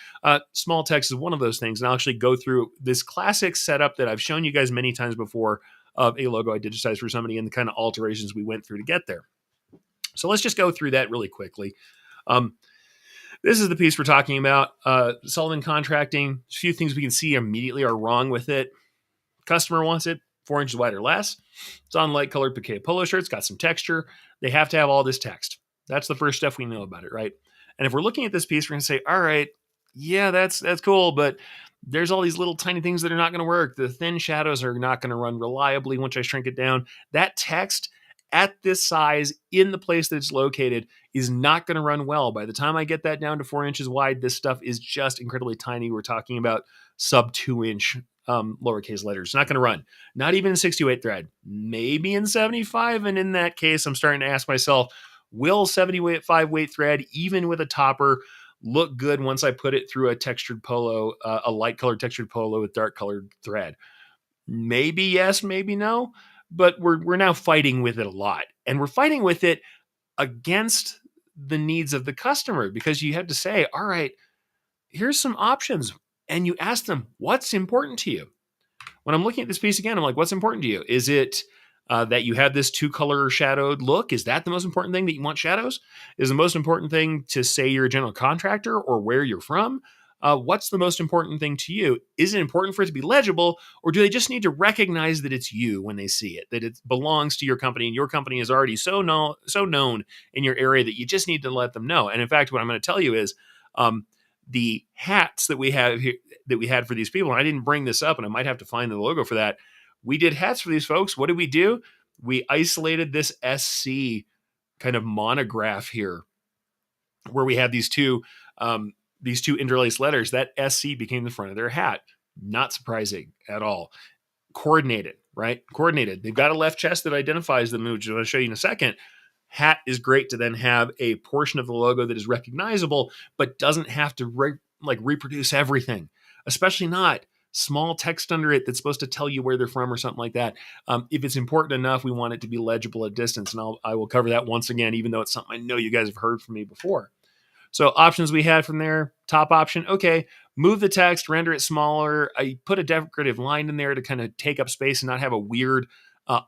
Small text is one of those things. And I'll actually go through this classic setup that I've shown you guys many times before of a logo I digitized for somebody and the kind of alterations we went through to get there. So let's just go through that really quickly. Um, this is the piece we're talking about. Sullivan Contracting. There's a few things we can see immediately are wrong with it. Customer wants it 4 inches wide or less. It's on light colored piqué polo shirts, got some texture. They have to have all this text. That's the first stuff we know about it, right? And if we're looking at this piece, we're going to say, all right, yeah, that's cool, but there's all these little tiny things that are not going to work. The thin shadows are not going to run reliably once I shrink it down. That text at this size in the place that it's located is not going to run well. By the time I get that down to 4 inches wide, this stuff is just incredibly tiny. We're talking about sub 2-inch lowercase letters. It's not going to run. Not even in 68 thread. Maybe in 75. And in that case, I'm starting to ask myself, will 75 weight thread, even with a topper, look good once I put it through a textured polo, a light colored textured polo with dark colored thread? Maybe yes, maybe no. But we're now fighting with it a lot. And we're fighting with it against the needs of the customer, because you have to say, all right, here's some options. And you ask them, what's important to you? When I'm looking at this piece again, I'm like, what's important to you? Is it that you have this 2-color shadowed look? Is that the most important thing, that you want shadows? Is the most important thing to say you're a general contractor or where you're from? What's the most important thing to you? Is it important for it to be legible, or do they just need to recognize that it's you when they see it, that it belongs to your company, and your company is already so known in your area that you just need to let them know? And in fact, what I'm going to tell you is the hats that we have here, that we had for these people, and I didn't bring this up, and I might have to find the logo for that. We did hats for these folks. What did we do? We isolated this SC kind of monograph here, where we have these two interlaced letters. That SC became the front of their hat. Not surprising at all. Coordinated, right? Coordinated. They've got a left chest that identifies them, which I'm going to show you in a second. Hat is great to then have a portion of the logo that is recognizable, but doesn't have to reproduce everything, especially not small text under it that's supposed to tell you where they're from or something like that. If it's important enough, we want it to be legible at distance, and I will cover that once again, even though it's something I know you guys have heard from me before. So options we had from there, top option, okay, move the text, render it smaller. I put a decorative line in there to kind of take up space and not have a weird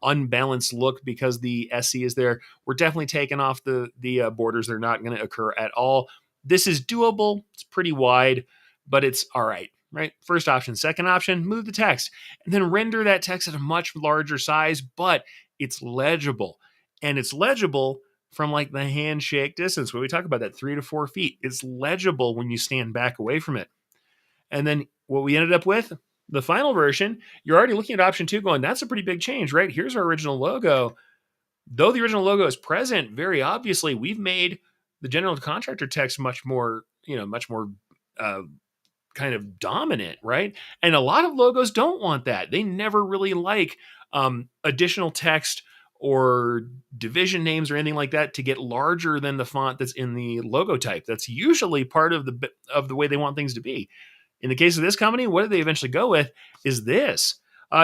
unbalanced look because the SC is there. We're definitely taking off the borders. They're not going to occur at all. This is doable. It's pretty wide, but it's all right, right? First option. Second option, move the text and then render that text at a much larger size, but it's legible. And it's legible from like the handshake distance. When we talk about that 3 to 4 feet, it's legible when you stand back away from it. And then what we ended up with, the final version, you're already looking at option 2 going, that's a pretty big change, right? Here's our original logo. Though the original logo is present, very obviously, we've made the general contractor text much more kind of dominant, right? And a lot of logos don't want that. They never really like additional text or division names or anything like that to get larger than the font that's in the logo type. That's usually part of the way they want things to be. In the case of this company, what did they eventually go with is this.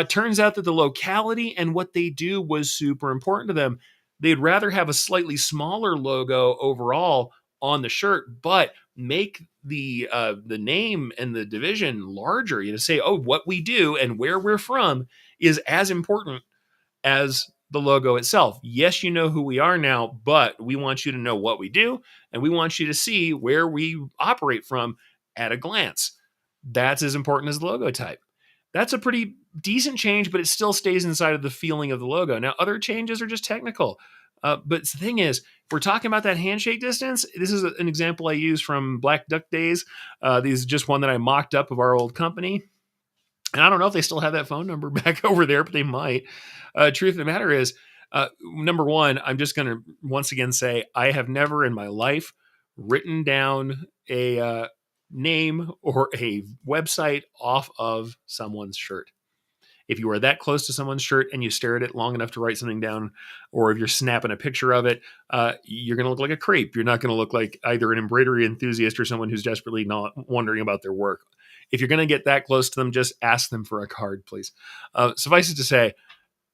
Turns out that the locality and what they do was super important to them. They'd rather have a slightly smaller logo overall on the shirt, but make the name and the division larger. You know, say, oh, what we do and where we're from is as important as the logo itself. Yes, you know who we are now, but we want you to know what we do, and we want you to see where we operate from at a glance. That's as important as the logo type. That's a pretty decent change, but it still stays inside of the feeling of the logo. Now, other changes are just technical. But the thing is, if we're talking about that handshake distance, this is an example I use from Black Duck days. This is just one that I mocked up of our old company. And I don't know if they still have that phone number back over there, but they might. Truth of the matter is, number one, I'm just going to once again say I have never in my life written down a name or a website off of someone's shirt. If you are that close to someone's shirt and you stare at it long enough to write something down, or if you're snapping a picture of it, you're going to look like a creep. You're not going to look like either an embroidery enthusiast or someone who's desperately not wondering about their work. If you're going to get that close to them, just ask them for a card, please. Suffice it to say,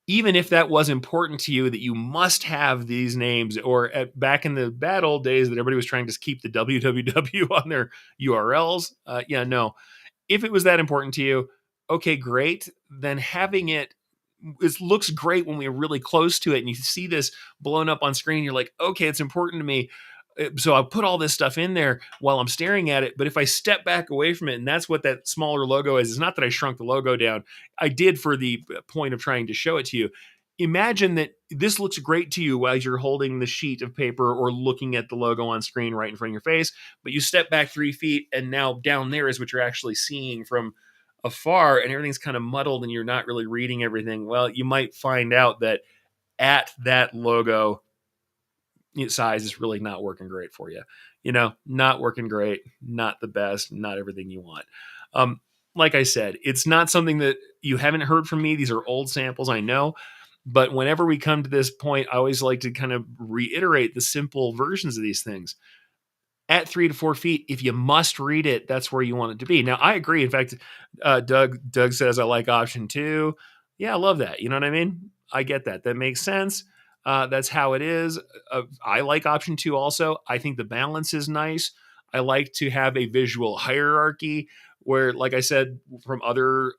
even if that was important to you that you must have these names, or back in the bad old days that everybody was trying to keep the www on their URLs, yeah, no. If it was that important to you, okay, great. Then having it looks great when we're really close to it and you see this blown up on screen. You're like, okay, it's important to me. So I'll put all this stuff in there while I'm staring at it. But if I step back away from it, and that's what that smaller logo is, it's not that I shrunk the logo down. I did for the point of trying to show it to you. Imagine that this looks great to you while you're holding the sheet of paper or looking at the logo on screen right in front of your face, but you step back 3 feet and now down there is what you're actually seeing from afar, and everything's kind of muddled and you're not really reading everything. Well, you might find out that at that logo size is really not working great for you. Not working great, not the best, not everything you want. Like I said, it's not something that you haven't heard from me. These are old samples, I know. But whenever we come to this point, I always like to kind of reiterate the simple versions of these things. At 3 to 4 feet, if you must read it, that's where you want it to be. Now, I agree. In fact, Doug says I like option 2. Yeah, I love that. You know what I mean? I get that. That makes sense. That's how it is. I like option 2 also. I think the balance is nice. I like to have a visual hierarchy where, like I said, from other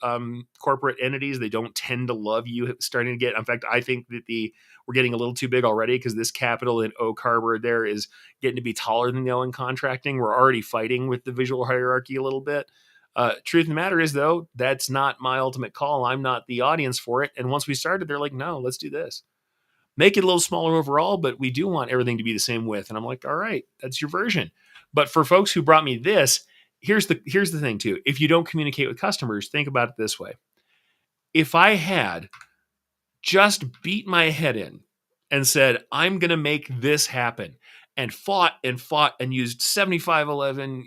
corporate entities, they don't tend to love you starting to get. In fact, I think that we're getting a little too big already, because this capital in Oak Harbor there is getting to be taller than the Owen contracting. We're already fighting with the visual hierarchy a little bit. Truth of the matter is, though, that's not my ultimate call. I'm not the audience for it. And once we started, they're like, no, let's do this. Make it a little smaller overall, but we do want everything to be the same width. And I'm like, all right, that's your version. But for folks who brought me this, here's the thing too. If you don't communicate with customers, think about it this way. If I had just beat my head in and said, I'm going to make this happen, and fought and used 7511,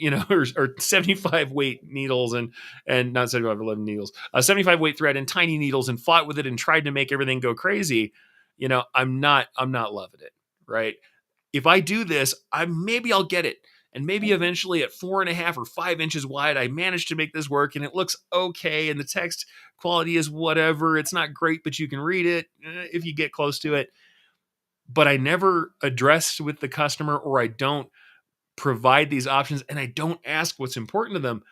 or 75 weight needles and not 7511 needles, 75 weight thread and tiny needles, and fought with it and tried to make everything go crazy, I'm not loving it, right? If I do this, maybe I'll get it. And maybe eventually at 4.5 or 5 inches wide, I managed to make this work and it looks okay. And the text quality is whatever. It's not great, but you can read it if you get close to it. But I never address with the customer, or I don't provide these options, and I don't ask what's important to them.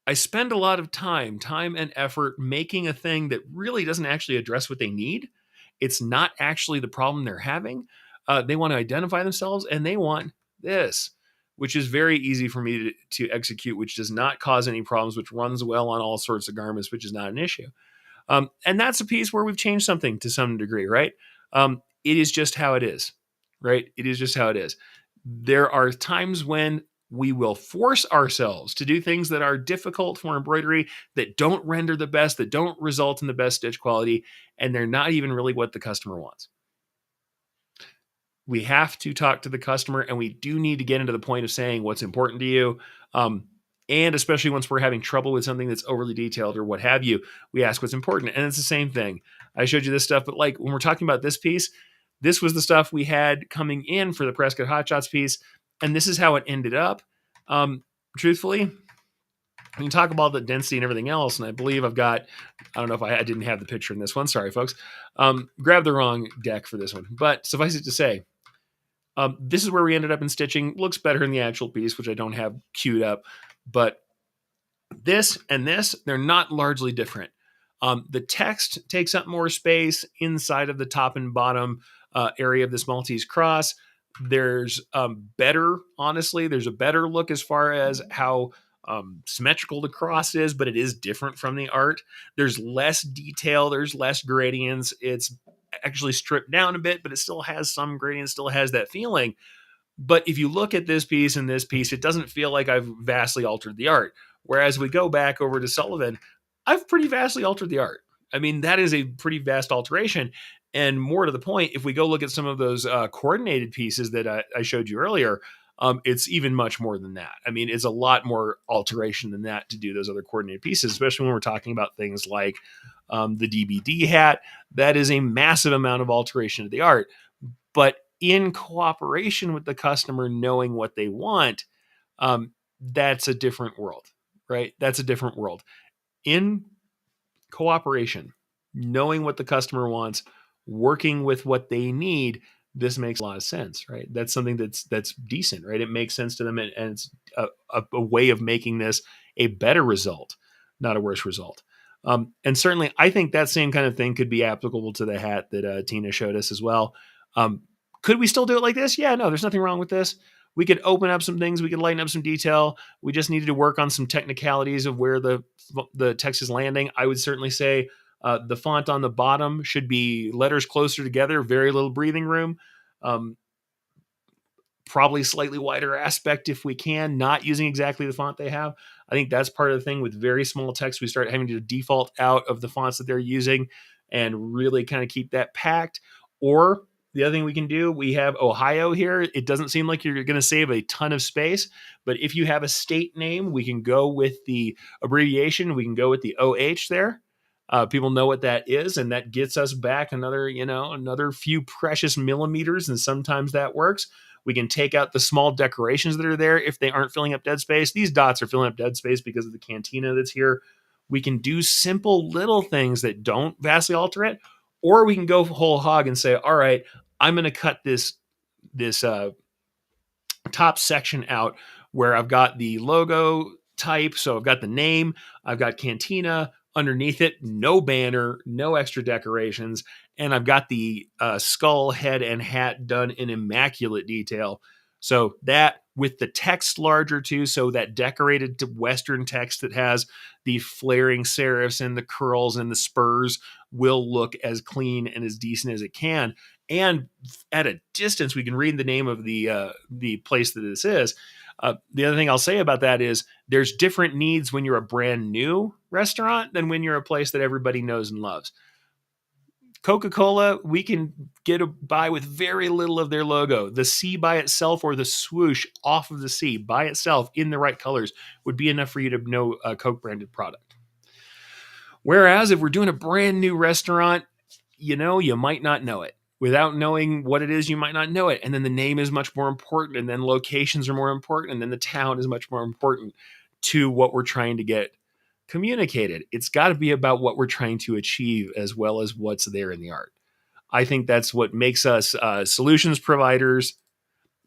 I spend a lot of time and effort making a thing that really doesn't actually address what they need. It's not actually the problem they're having. They want to identify themselves, and they want this, which is very easy for me to execute, which does not cause any problems, which runs well on all sorts of garments, which is not an issue. And that's a piece where we've changed something to some degree, right? It is just how it is, right? It is just how it is. There are times when we will force ourselves to do things that are difficult for embroidery, that don't render the best, that don't result in the best stitch quality, and they're not even really what the customer wants. We have to talk to the customer, and we do need to get into the point of saying what's important to you. And especially once we're having trouble with something that's overly detailed or what have you, we ask what's important. And it's the same thing. I showed you this stuff, but like when we're talking about this piece, this was the stuff we had coming in for the Prescott Hot Shots piece. And this is how it ended up. Truthfully, we can talk about the density and everything else. And I believe I don't know if I didn't have the picture in this one. Sorry, folks. Grabbed the wrong deck for this one. But suffice it to say, this is where we ended up in stitching. Looks better in the actual piece, which I don't have queued up. But this and this, they're not largely different. The text takes up more space inside of the top and bottom area of this Maltese cross. There's there's a better look as far as how symmetrical the cross is, but it is different from the art. There's less detail. There's less gradients. It's actually stripped down a bit, but it still has some gradients, still has that feeling. But if you look at this piece and this piece, it doesn't feel like I've vastly altered the art. Whereas we go back over to Sullivan, I've pretty vastly altered the art. I mean, that is a pretty vast alteration. And more to the point, if we go look at some of those coordinated pieces that I showed you earlier, it's even much more than that. I mean, it's a lot more alteration than that to do those other coordinated pieces, especially when we're talking about things like the DBD hat. That is a massive amount of alteration of the art. But in cooperation with the customer, knowing what they want, that's a different world. right? That's a different world. In cooperation, knowing what the customer wants, working with what they need, this makes a lot of sense, right? That's something that's decent, right? It makes sense to them, and it's a way of making this a better result, not a worse result. And certainly, I think that same kind of thing could be applicable to the hat that Tina showed us as well. Um, could we still do it like this? Yeah, no, there's nothing wrong with this. We could open up some things. We could lighten up some detail. We just needed to work on some technicalities of where the text is landing. I would certainly say the font on the bottom should be letters closer together, very little breathing room. Um, Probably slightly wider aspect if we can, not using exactly the font they have. I think that's part of the thing with very small text. We start having to default out of the fonts that they're using and really kind of keep that packed. Or the other thing we can do, we have Ohio here. It doesn't seem like you're going to save a ton of space, but if you have a state name, we can go with the abbreviation. We can go with the OH there. People know what that is, and that gets us back another few precious millimeters, and sometimes that works. We can take out the small decorations that are there if they aren't filling up dead space. These dots are filling up dead space because of the cantina that's here. We can do simple little things that don't vastly alter it, or we can go whole hog and say, all right, I'm going to cut this top section out where I've got the logo type. So I've got the name, I've got Cantina underneath it, no banner, no extra decorations. And I've got the skull, head, and hat done in immaculate detail. So that with the text larger too. So that decorated Western text that has the flaring serifs and the curls and the spurs will look as clean and as decent as it can. And at a distance, we can read the name of the place that this is. The other thing I'll say about that is there's different needs when you're a brand new restaurant than when you're a place that everybody knows and loves. Coca-Cola, we can by with very little of their logo. The C by itself or the swoosh off of the C by itself in the right colors would be enough for you to know a Coke branded product. Whereas if we're doing a brand new restaurant, you might not know it. Without knowing what it is, you might not know it. And then the name is much more important. And then locations are more important. And then the town is much more important to what we're trying to get communicated. It's got to be about what we're trying to achieve as well as what's there in the art. I think that's what makes us solutions providers.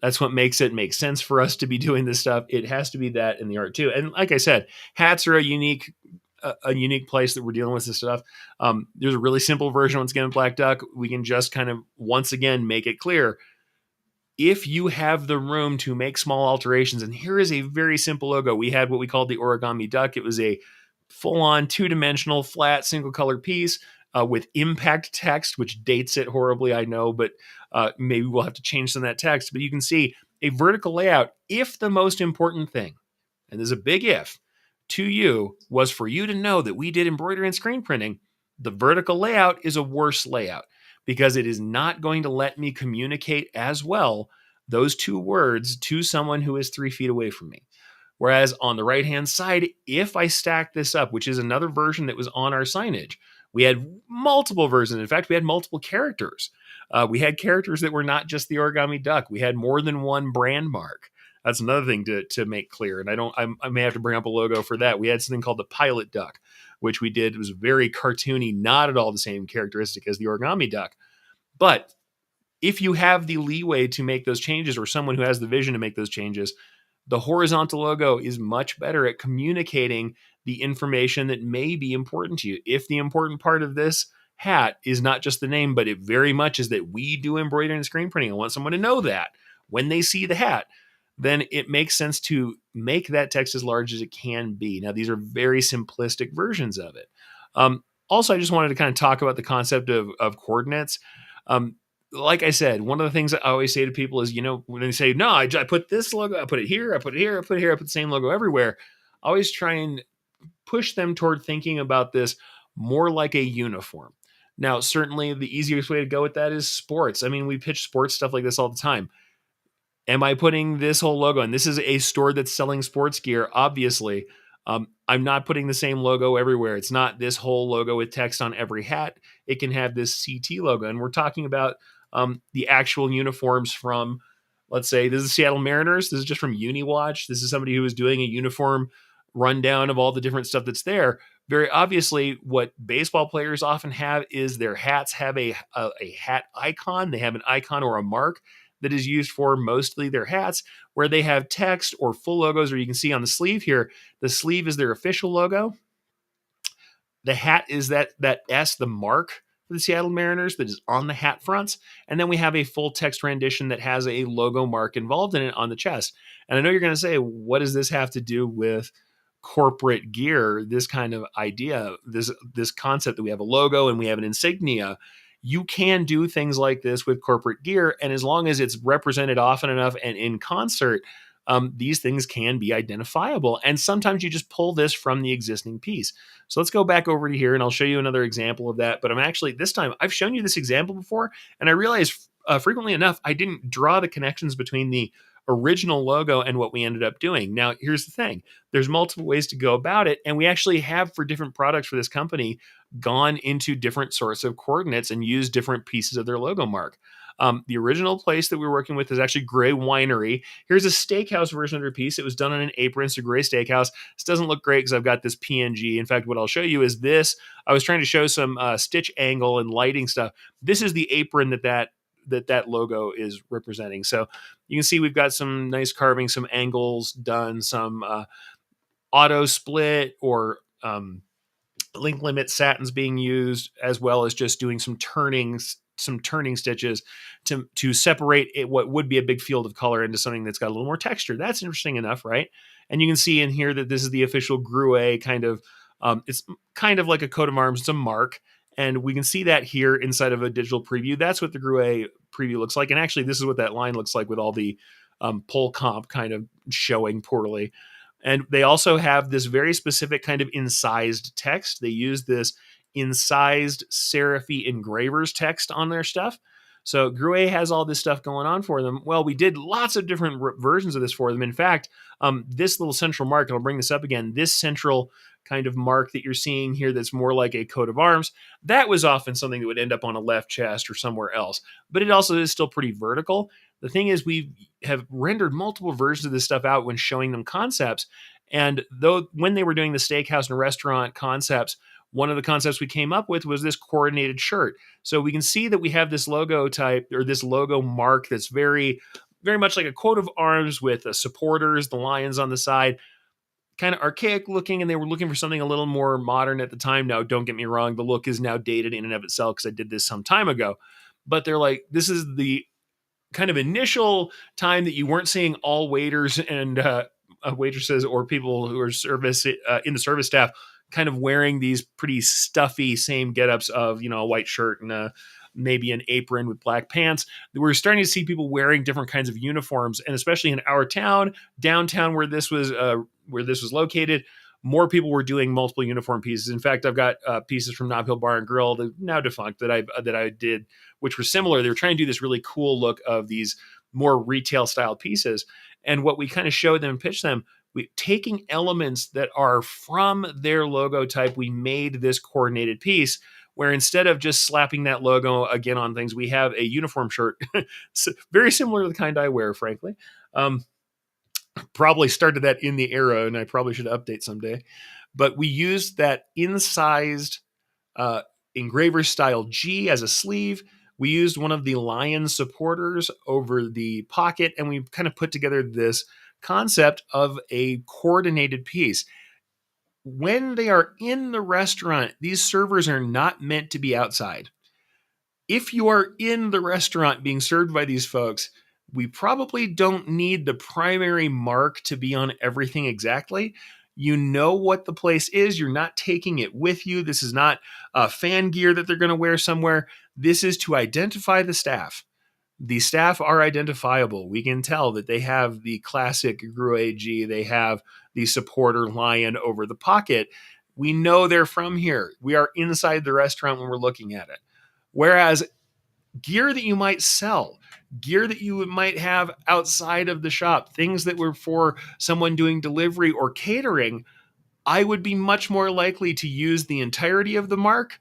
That's what makes it make sense for us to be doing this stuff. It has to be that in the art too. And like I said, hats are a unique place that we're dealing with this stuff. There's a really simple version once again of Black Duck. We can just kind of once again make it clear if you have the room to make small alterations. And here is a very simple logo. We had what we called the origami duck. It was a full-on two-dimensional flat single color piece with impact text, which dates it horribly, I know, but maybe we'll have to change some of that text. But you can see a vertical layout. If the most important thing, and there's a big if, to you was for you to know that we did embroidery and screen printing, the vertical layout is a worse layout because it is not going to let me communicate as well those two words to someone who is 3 feet away from me. Whereas on the right-hand side, if I stack this up, which is another version that was on our signage, we had multiple versions. In fact, we had multiple characters. We had characters that were not just the origami duck. We had more than one brand mark. That's another thing to make clear. And I may have to bring up a logo for that. We had something called the pilot duck, which we did. It was very cartoony, not at all the same characteristic as the origami duck. But if you have the leeway to make those changes or someone who has the vision to make those changes, the horizontal logo is much better at communicating the information that may be important to you. If the important part of this hat is not just the name, but it very much is that we do embroidery and screen printing, I want someone to know that when they see the hat, then it makes sense to make that text as large as it can be. Now, these are very simplistic versions of it. Also, I just wanted to kind of talk about the concept of coordinates. Like I said, one of the things I always say to people is, when they say, no, I put this logo, I put it here, I put it here, I put it here, I put the same logo everywhere. I always try and push them toward thinking about this more like a uniform. Now, certainly the easiest way to go with that is sports. I mean, we pitch sports stuff like this all the time. Am I putting this whole logo? And this is a store that's selling sports gear, obviously. I'm not putting the same logo everywhere. It's not this whole logo with text on every hat. It can have this CT logo. And we're talking about the actual uniforms from, let's say, this is Seattle Mariners. This is just from UniWatch. This is somebody who is doing a uniform rundown of all the different stuff that's there. Very obviously, what baseball players often have is their hats have a hat icon. They have an icon or a mark that is used for mostly their hats, where they have text or full logos, or you can see on the sleeve here, the sleeve is their official logo. The hat is that S, the mark for the Seattle Mariners that is on the hat fronts. And then we have a full text rendition that has a logo mark involved in it on the chest. And I know you're going to say, what does this have to do with corporate gear? This kind of idea, this concept that we have a logo and we have an insignia. You can do things like this with corporate gear. And as long as it's represented often enough and in concert, these things can be identifiable. And sometimes you just pull this from the existing piece. So let's go back over to here and I'll show you another example of that. But I'm actually, this time, I've shown you this example before, and I realized frequently enough, I didn't draw the connections between the original logo and what we ended up doing. Now, here's the thing. There's multiple ways to go about it. And we actually have, for different products for this company, gone into different sorts of coordinates and used different pieces of their logo mark. The original place that we were working with is actually Gray Winery. Here's a steakhouse version of their piece. It was done on an apron. It's a Gray Steakhouse. This doesn't look great because I've got this PNG. In fact, what I'll show you is this. I was trying to show some stitch angle and lighting stuff. This is the apron that logo is representing. So you can see we've got some nice carving, some angles done, some auto split or link limit satins being used, as well as just doing some turning stitches to separate what would be a big field of color into something that's got a little more texture. That's interesting enough, right? And you can see in here that this is the official Gruet kind of, it's kind of like a coat of arms. It's a mark. And we can see that here inside of a digital preview. That's what the Gruet preview looks like. And actually, this is what that line looks like with all the pull comp kind of showing poorly. And they also have this very specific kind of incised text. They use this incised serify engravers text on their stuff. So Gruet has all this stuff going on for them. Well, we did lots of different versions of this for them. In fact, this little central mark, and I'll bring this up again, this central kind of mark that you're seeing here that's more like a coat of arms, that was often something that would end up on a left chest or somewhere else. But it also is still pretty vertical. The thing is, we have rendered multiple versions of this stuff out when showing them concepts. And though when they were doing the steakhouse and restaurant concepts, one of the concepts we came up with was this coordinated shirt. So we can see that we have this logo type or this logo mark that's very, very much like a coat of arms with the supporters, the lions on the side, kind of archaic looking. And they were looking for something a little more modern at the time. Now, don't get me wrong, the look is now dated in and of itself because I did this some time ago. But they're like, this is the kind of initial time that you weren't seeing all waiters and waitresses or people who are service in the service staff kind of wearing these pretty stuffy same getups of, a white shirt and maybe an apron with black pants. We're starting to see people wearing different kinds of uniforms, and especially in our town, downtown, where this was located, more people were doing multiple uniform pieces. In fact, I've got pieces from Nob Hill Bar and Grill, the now defunct, that I did, which were similar. They were trying to do this really cool look of these more retail style pieces. And what we kind of showed them and pitched them, we taking elements that are from their logo type, we made this coordinated piece where instead of just slapping that logo again on things, we have a uniform shirt, very similar to the kind I wear, frankly. Probably started that in the era, and I probably should update someday. But we used that incised engraver style G as a sleeve. We used one of the lion supporters over the pocket, and we kind of put together this concept of a coordinated piece. When they are in the restaurant, these servers are not meant to be outside. If you are in the restaurant being served by these folks, we probably don't need the primary mark to be on everything exactly. You know what the place is. You're not taking it with you. This is not fan gear that they're going to wear somewhere. This is to identify the staff. The staff are identifiable. We can tell that they have the classic Gruet G. They have the supporter lion over the pocket. We know they're from here. We are inside the restaurant when we're looking at it. Whereas gear that you might sell, gear that you might have outside of the shop, things that were for someone doing delivery or catering, I would be much more likely to use the entirety of the mark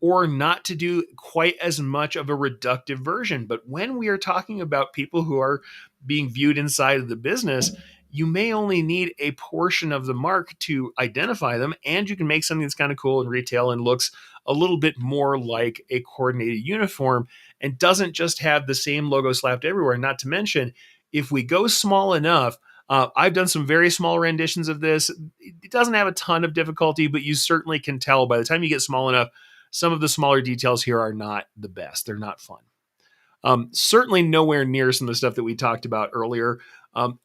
or not to do quite as much of a reductive version. But when we are talking about people who are being viewed inside of the business, you may only need a portion of the mark to identify them, and you can make something that's kind of cool in retail and looks a little bit more like a coordinated uniform and doesn't just have the same logo slapped everywhere. Not to mention, if we go small enough, I've done some very small renditions of this. It doesn't have a ton of difficulty, but you certainly can tell by the time you get small enough, some of the smaller details here are not the best. They're not fun. Certainly nowhere near some of the stuff that we talked about earlier.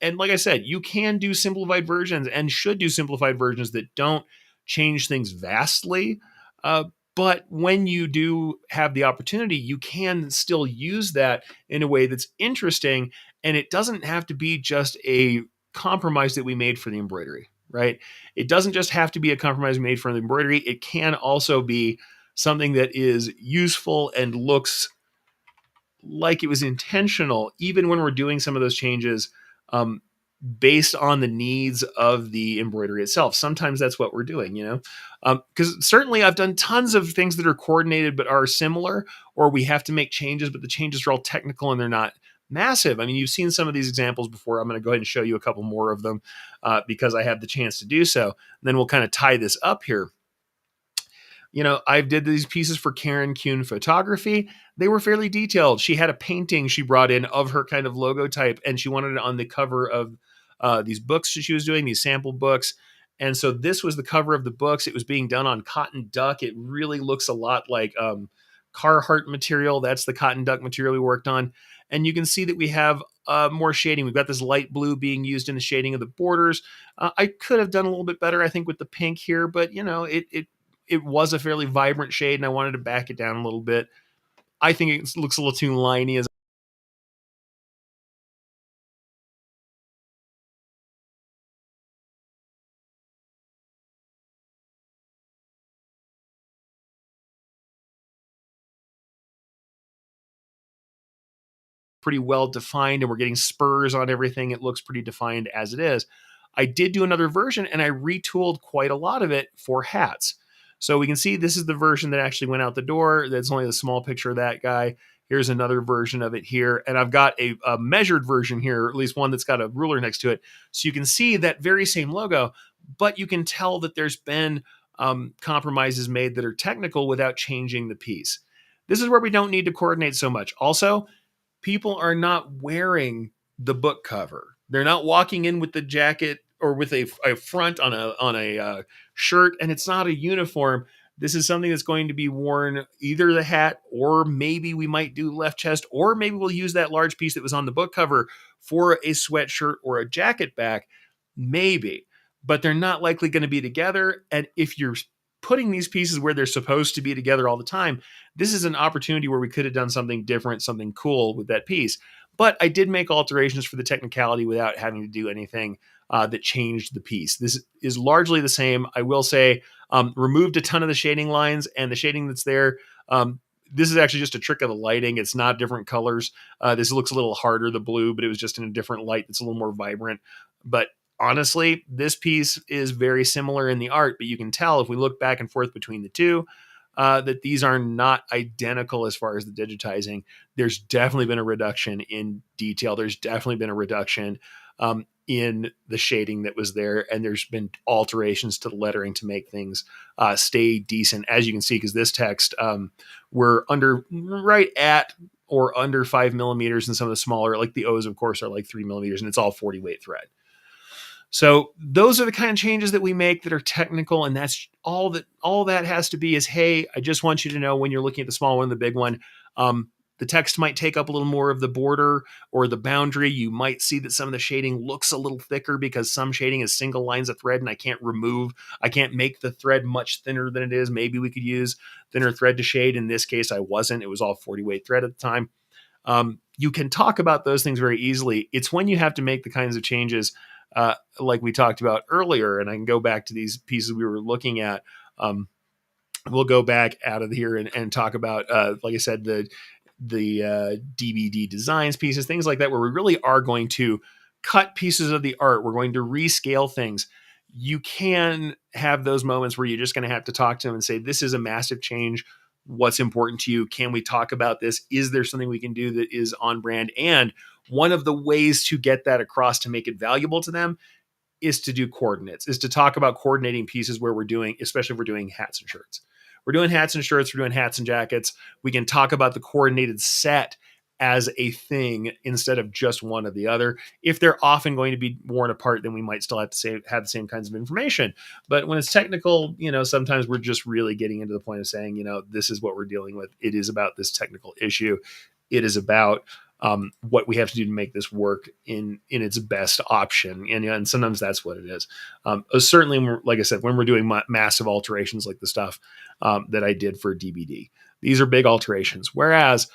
And like I said, you can do simplified versions and should do simplified versions that don't change things vastly. Uh, but when you do have the opportunity, you can still use that in a way that's interesting. And it doesn't have to be just a compromise that we made for the embroidery, right? It doesn't just have to be a compromise made for the embroidery. It can also be something that is useful and looks like it was intentional, even when we're doing some of those changes um, based on the needs of the embroidery itself. Sometimes that's what we're doing, you know, because certainly I've done tons of things that are coordinated but are similar, or we have to make changes, but the changes are all technical and they're not massive. I mean, you've seen some of these examples before. I'm going to go ahead and show you a couple more of them because I have the chance to do so. And then we'll kind of tie this up here. You know, I did these pieces for Karen Kuhn Photography. They were fairly detailed. She had a painting she brought in of her kind of logo type, and she wanted it on the cover of these books that she was doing, these sample books. And so this was the cover of the books. It was being done on cotton duck. It really looks a lot like Carhartt material. That's the cotton duck material we worked on. And you can see that we have more shading. We've got this light blue being used in the shading of the borders. I could have done a little bit better, I think, with the pink here, but you know, it was a fairly vibrant shade, and I wanted to back it down a little bit. I think it looks a little too liney as pretty well defined, and we're getting spurs on everything. It looks pretty defined as it is. I did do another version, and I retooled quite a lot of it for hats. So we can see this is the version that actually went out the door. That's only a small picture of that guy. Here's another version of it here. And I've got a measured version here, or at least one that's got a ruler next to it. So you can see that very same logo, but you can tell that there's been compromises made that are technical without changing the piece. This is where we don't need to coordinate so much. Also, people are not wearing the book cover. They're not walking in with the jacket or with a front on a shirt, and it's not a uniform. This is something that's going to be worn either the hat, or maybe we might do left chest, or maybe we'll use that large piece that was on the book cover for a sweatshirt or a jacket back. Maybe, but they're not likely going to be together. And if you're putting these pieces where they're supposed to be together all the time, this is an opportunity where we could have done something different, something cool with that piece. But I did make alterations for the technicality without having to do anything that changed the piece. This is largely the same. I will say, removed a ton of the shading lines, and the shading that's there. This is actually just a trick of the lighting. It's not different colors. This looks a little harder, the blue, but it was just in a different light that's a little more vibrant. But honestly, this piece is very similar in the art, but you can tell if we look back and forth between the two, that these are not identical as far as the digitizing. There's definitely been a reduction in detail. There's definitely been a reduction in the shading that was there, and there's been alterations to the lettering to make things stay decent, as you can see, because this text we're under right at or under 5 millimeters, and some of the smaller, like the O's, of course, are like 3 millimeters, and it's all 40 weight thread. So those are the kind of changes that we make that are technical, and that's all that has to be is, hey, I just want you to know when you're looking at the small one and the big one, the text might take up a little more of the border or the boundary. You might see that some of the shading looks a little thicker because some shading is single lines of thread, and I can't make the thread much thinner than it is. Maybe we could use thinner thread to shade. In this case, I wasn't. It was all 40 weight thread at the time. You can talk about those things very easily. It's when you have to make the kinds of changes like we talked about earlier, and I can go back to these pieces we were looking at. We'll go back out of here and talk about, like I said, the DVD designs pieces, things like that, where we really are going to cut pieces of the art. We're going to rescale things. You can have those moments where you're just going to have to talk to them and say, this is a massive change. What's important to you? Can we talk about this? Is there something we can do that is on brand? And One of the ways to get that across to make it valuable to them is to do coordinates, is to talk about coordinating pieces where we're doing, especially if we're doing hats and shirts. We're doing hats and shirts, we're doing hats and jackets. We can talk about the coordinated set as a thing instead of just one or the other. If they're often going to be worn apart, then we might still have to have the same kinds of information. But when it's technical, sometimes we're just really getting into the point of saying, this is what we're dealing with. It is about this technical issue. It is about what we have to do to make this work in its best option, and sometimes that's what it is. Certainly, like I said, when we're doing massive alterations like the stuff that I did for DBD, these are big alterations. Whereas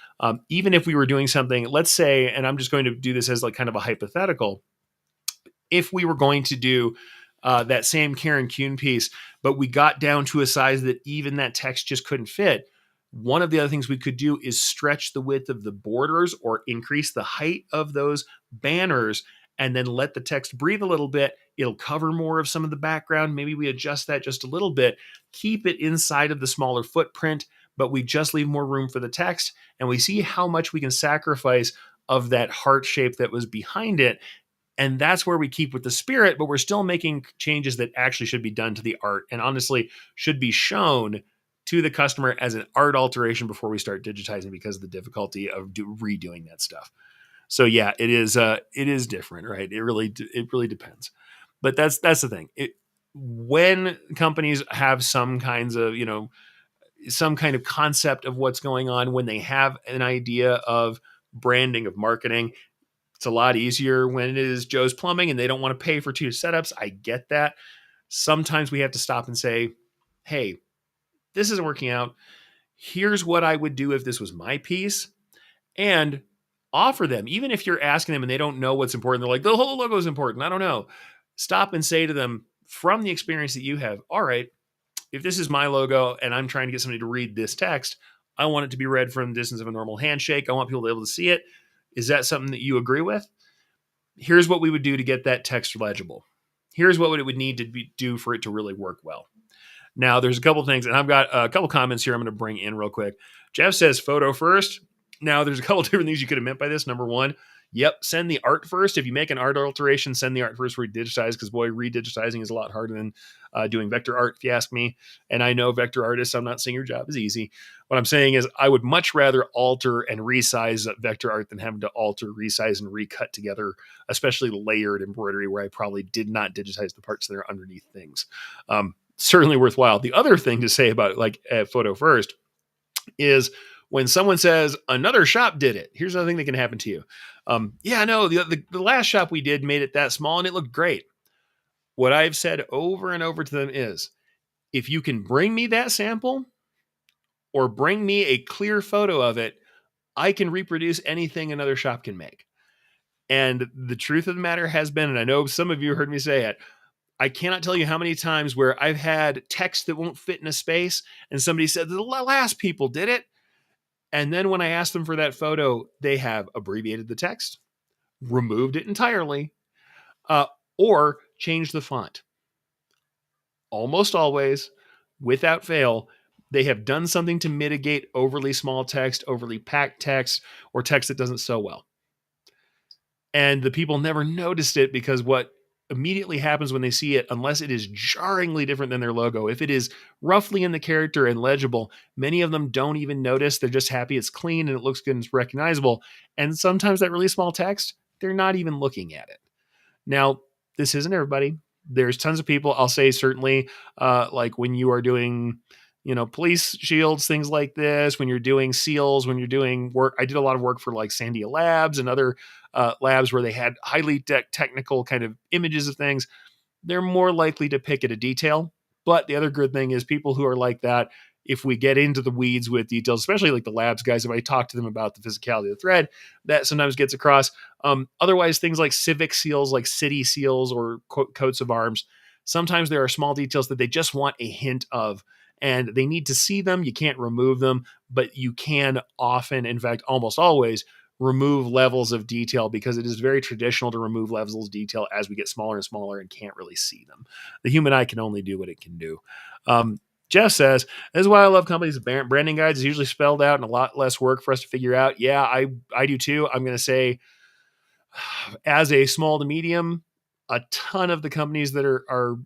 even if we were doing something, let's say, and I'm just going to do this as like kind of a hypothetical, if we were going to do that same Karen Kuhn piece, but we got down to a size that even that text just couldn't fit. One of the other things we could do is stretch the width of the borders or increase the height of those banners and then let the text breathe a little bit. It'll cover more of some of the background. Maybe we adjust that just a little bit, keep it inside of the smaller footprint, but we just leave more room for the text. And we see how much we can sacrifice of that heart shape that was behind it. And that's where we keep with the spirit, but we're still making changes that actually should be done to the art and honestly should be shown to the customer as an art alteration before we start digitizing because of the difficulty of redoing that stuff. So yeah, it is different, right? It really depends. But that's the thing. When companies have some kinds of, some kind of concept of what's going on, when they have an idea of branding, of marketing, it's a lot easier when it is Joe's Plumbing and they don't want to pay for 2 setups. I get that. Sometimes we have to stop and say, hey, this isn't working out. Here's what I would do if this was my piece, and offer them, even if you're asking them and they don't know what's important. They're like, the whole logo is important. I don't know. Stop and say to them from the experience that you have, all right, if this is my logo and I'm trying to get somebody to read this text, I want it to be read from the distance of a normal handshake. I want people to be able to see it. Is that something that you agree with? Here's what we would do to get that text legible. Here's what it would need to do for it to really work well. Now, there's a couple things, and I've got a couple comments here I'm going to bring in real quick. Jeff says photo first. Now, there's a couple different things you could have meant by this. Number one, yep, send the art first. If you make an art alteration, send the art first for digitize, because boy, redigitizing is a lot harder than doing vector art, if you ask me. And I know vector artists, I'm not saying your job is easy. What I'm saying is I would much rather alter and resize vector art than having to alter, resize, and recut together, especially layered embroidery where I probably did not digitize the parts that are underneath things. Certainly worthwhile. The other thing to say about like photo first is when someone says another shop did it, here's another thing that can happen to you. Yeah, no, the last shop we did made it that small and it looked great. What I've said over and over to them is, if you can bring me that sample or bring me a clear photo of it, I can reproduce anything another shop can make. And the truth of the matter has been, and I know some of you heard me say it, I cannot tell you how many times where I've had text that won't fit in a space and somebody said the last people did it. And then when I asked them for that photo, they have abbreviated the text, removed it entirely, or changed the font. Almost always, without fail, they have done something to mitigate overly small text, overly packed text, or text that doesn't sew well. And the people never noticed it because what immediately happens when they see it, unless it is jarringly different than their logo, if it is roughly in the character and legible, many of them don't even notice. They're just happy it's clean and it looks good and it's recognizable. And sometimes that really small text, they're not even looking at it. Now, this isn't everybody. There's tons of people. I'll say certainly, like when you are doing, police shields, things like this, when you're doing seals, when you're doing work. I did a lot of work for like Sandia Labs and other labs where they had highly technical kind of images of things. They're more likely to pick at a detail. But the other good thing is people who are like that, if we get into the weeds with details, especially like the labs guys, if I talk to them about the physicality of the thread, that sometimes gets across. Otherwise, things like civic seals, like city seals or coats of arms, sometimes there are small details that they just want a hint of, and they need to see them. You can't remove them, but you can often, in fact, almost always, remove levels of detail because it is very traditional to remove levels of detail as we get smaller and smaller and can't really see them. The human eye can only do what it can do. Jeff says, this is why I love companies. Branding guides is usually spelled out and a lot less work for us to figure out. Yeah, I do too. I'm going to say As a small to medium, a ton of the companies that are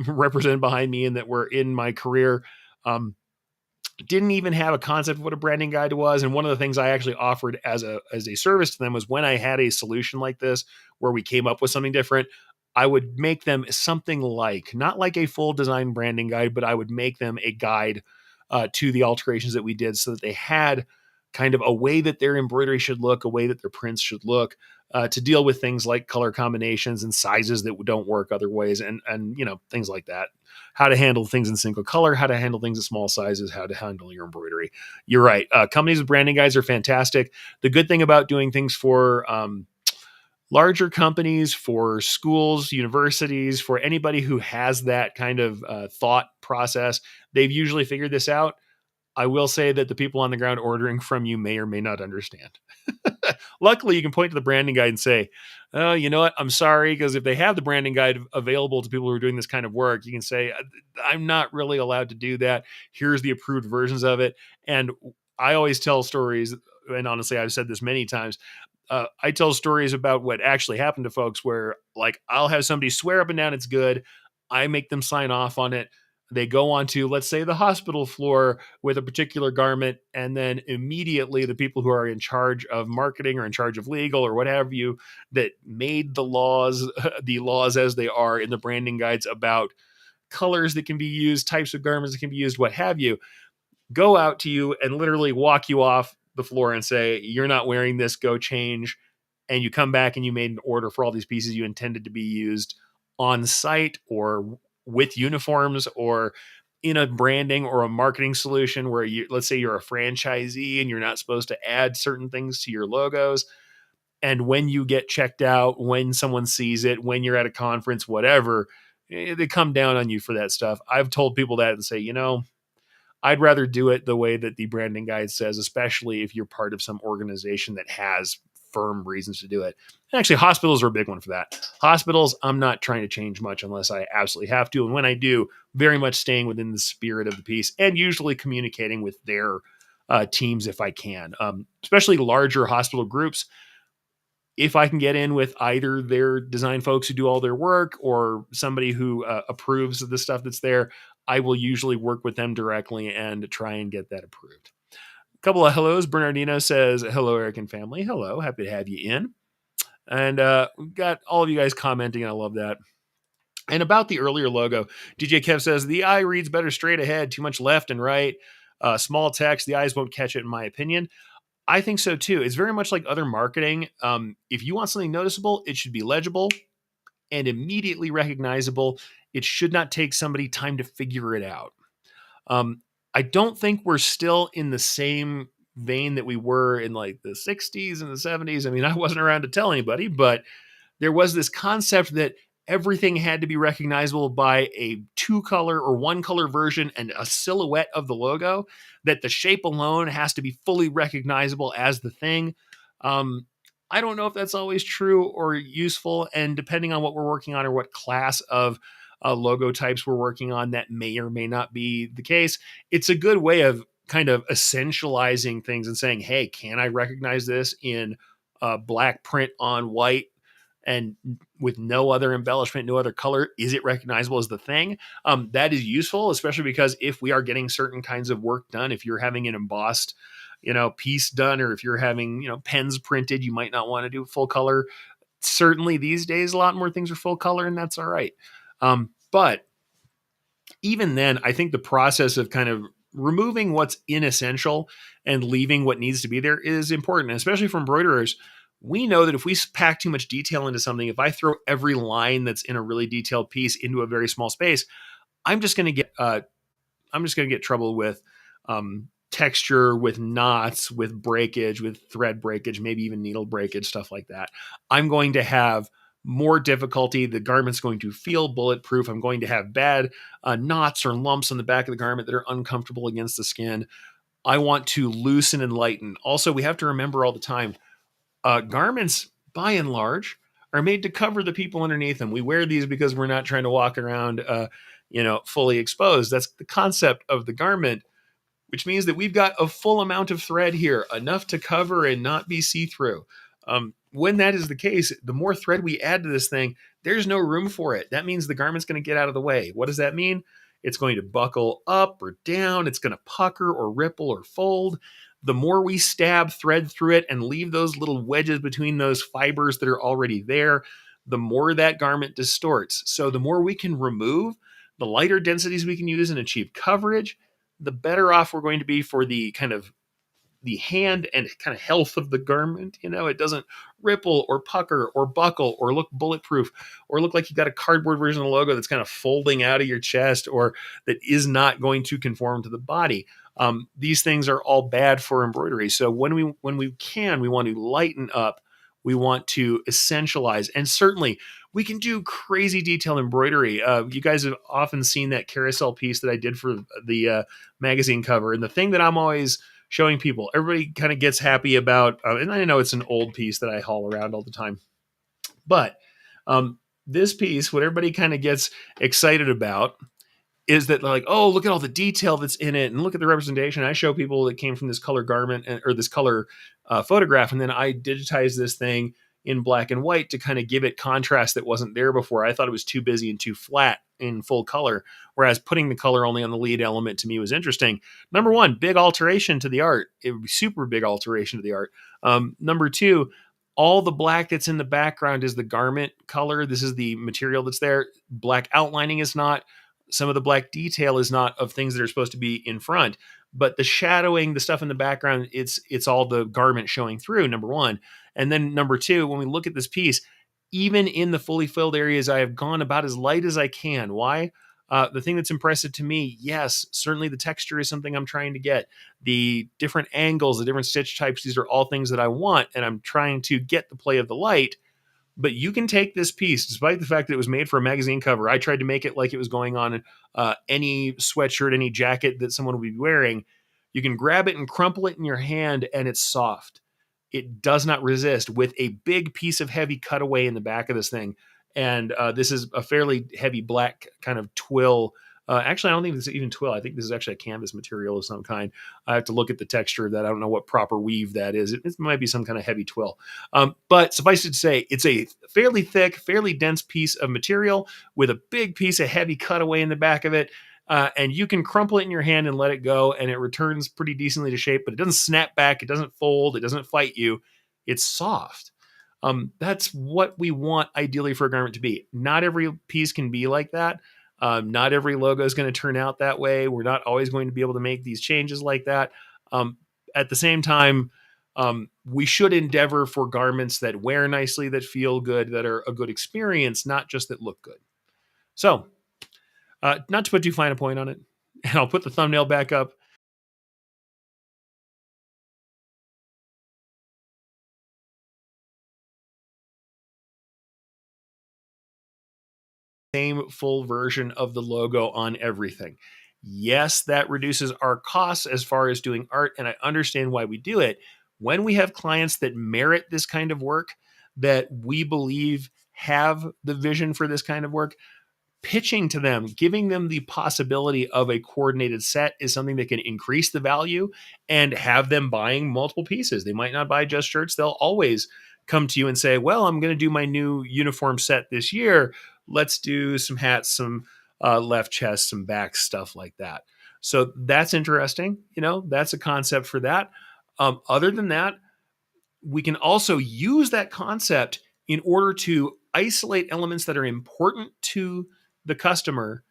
represented behind me and that were in my career um, didn't even have a concept of what a branding guide was. And one of the things I actually offered as a service to them was when I had a solution like this where we came up with something different, I would make them something like not like a full design branding guide, but I would make them a guide to the alterations that we did so that they had kind of a way that their embroidery should look, a way that their prints should look, to deal with things like color combinations and sizes that don't work other ways, and things like that. How to handle things in single color, how to handle things in small sizes, how to handle your embroidery. You're right. Companies with branding guides are fantastic. The good thing about doing things for larger companies, for schools, universities, for anybody who has that kind of thought process, they've usually figured this out. I will say that the people on the ground ordering from you may or may not understand. Luckily, you can point to the branding guide and say, "Oh, you know what? I'm sorry," because if they have the branding guide available to people who are doing this kind of work, you can say, "I'm not really allowed to do that. Here's the approved versions of it." And I always tell stories, and honestly, I've said this many times. I tell stories about what actually happened to folks where, like, I'll have somebody swear up and down it's good. I make them sign off on it. They go onto, let's say, the hospital floor with a particular garment, and then immediately the people who are in charge of marketing or in charge of legal or what have you that made the laws, the laws as they are in the branding guides about colors that can be used, types of garments that can be used, what have you, go out to you and literally walk you off the floor and say, "You're not wearing this, go change." And you come back and you made an order for all these pieces you intended to be used on site or with uniforms or in a branding or a marketing solution where you, let's say you're a franchisee and you're not supposed to add certain things to your logos. And when you get checked out, when someone sees it, when you're at a conference, whatever, they come down on you for that stuff. I've told people that and say, I'd rather do it the way that the branding guide says, especially if you're part of some organization that has firm reasons to do it. And actually, hospitals are a big one for that. Hospitals, I'm not trying to change much unless I absolutely have to. And when I do, very much staying within the spirit of the piece and usually communicating with their teams if I can, especially larger hospital groups. If I can get in with either their design folks who do all their work or somebody who approves of the stuff that's there, I will usually work with them directly and try and get that approved. A couple of hellos. Bernardino says, "Hello, Eric and family." Hello. Happy to have you in. And we've got all of you guys commenting. I love that. And about the earlier logo, DJ Kev says, "The eye reads better straight ahead, too much left and right. Small text, the eyes won't catch it, in my opinion." I think so too. It's very much like other marketing. If you want something noticeable, it should be legible and immediately recognizable. It should not take somebody time to figure it out. I don't think we're still in the same vein that we were in like the 60s and the 70s. I mean, I wasn't around to tell anybody, but there was this concept that everything had to be recognizable by a two color or one color version and a silhouette of the logo, that the shape alone has to be fully recognizable as the thing. Um, I don't know if that's always true or useful. And depending on what we're working on or what class of logo types we're working on, that may or may not be the case. It's a good way of kind of essentializing things and saying, hey, can I recognize this in black print on white and with no other embellishment, no other color? Is it recognizable as the thing? That is useful, especially because if we are getting certain kinds of work done, if you're having an embossed, piece done, or if you're having, pens printed, you might not want to do full color. Certainly these days, a lot more things are full color, and that's all right. But even then, I think the process of kind of removing what's inessential and leaving what needs to be there is important, especially for embroiderers. We know that if we pack too much detail into something, if I throw every line that's in a really detailed piece into a very small space, I'm just going to get trouble with texture, with knots, with breakage, with thread breakage, maybe even needle breakage, stuff like that. I'm going to have more difficulty. The garment's going to feel bulletproof. I'm going to have bad knots or lumps on the back of the garment that are uncomfortable against the skin. I want to loosen and lighten. Also, we have to remember all the time, garments, by and large, are made to cover the people underneath them. We wear these because we're not trying to walk around, fully exposed. That's the concept of the garment, which means that we've got a full amount of thread here, enough to cover and not be see-through. when that is the case, the more thread we add to this thing, there's no room for it. That means the garment's going to get out of the way. What does that mean? It's going to buckle up or down. It's going to pucker or ripple or fold. The more we stab thread through it and leave those little wedges between those fibers that are already there, the more that garment distorts. So the more we can remove, the lighter densities we can use and achieve coverage, the better off we're going to be for the kind of the hand and kind of health of the garment. It doesn't ripple or pucker or buckle or look bulletproof or look like you got a cardboard version of the logo that's kind of folding out of your chest or that is not going to conform to the body. These things are all bad for embroidery. So when we can, we want to lighten up. We want to essentialize, and certainly we can do crazy detailed embroidery. You guys have often seen that carousel piece that I did for the magazine cover, and the thing that I'm always showing people, everybody kind of gets happy about, and I know it's an old piece that I haul around all the time, but this piece, what everybody kind of gets excited about is that like, oh, look at all the detail that's in it and look at the representation. I show people that came from this color garment or this color photograph, and then I digitized this thing in black and white to kind of give it contrast that wasn't there before. I thought it was too busy and too flat in full color, whereas putting the color only on the lead element to me was interesting. Number one, big alteration to the art. It would be super big alteration to the art. Number two, all the black that's in the background is the garment color. This is the material that's there. Black outlining is not. Some of the black detail is not of things that are supposed to be in front, but the shadowing, the stuff in the background, it's all the garment showing through, number one. And then number two, when we look at this piece, even in the fully filled areas, I have gone about as light as I can. Why? The thing that's impressive to me, yes, certainly the texture is something I'm trying to get. The different angles, the different stitch types, these are all things that I want, and I'm trying to get the play of the light. But you can take this piece, despite the fact that it was made for a magazine cover. I tried to make it like it was going on any sweatshirt, any jacket that someone would be wearing. You can grab it and crumple it in your hand, and it's soft. It does not resist with a big piece of heavy cutaway in the back of this thing. And this is a fairly heavy black kind of twill. Actually, I don't think this is even twill. I think this is actually a canvas material of some kind. I have to look at the texture of that. I don't know what proper weave that is. It might be some kind of heavy twill. But suffice it to say, it's a fairly thick, fairly dense piece of material with a big piece of heavy cutaway in the back of it. And you can crumple it in your hand and let it go, and it returns pretty decently to shape, but it doesn't snap back. It doesn't fold. It doesn't fight you. It's soft. That's what we want ideally for a garment to be. Not every piece can be like that. Not every logo is going to turn out that way. We're not always going to be able to make these changes like that. At the same time, we should endeavor for garments that wear nicely, that feel good, that are a good experience, not just that look good. So, not to put too fine a point on it, and I'll put the thumbnail back up. Same full version of the logo on everything. Yes, that reduces our costs as far as doing art, and I understand why we do it. When we have clients that merit this kind of work, that we believe have the vision for this kind of work, pitching to them, giving them the possibility of a coordinated set is something that can increase the value and have them buying multiple pieces. They might not buy just shirts. They'll always come to you and say, well, I'm going to do my new uniform set this year. Let's do some hats, some left chest, some back, stuff like that. So that's interesting. That's a concept for that. Other than that, we can also use that concept in order to isolate elements that are important to the customer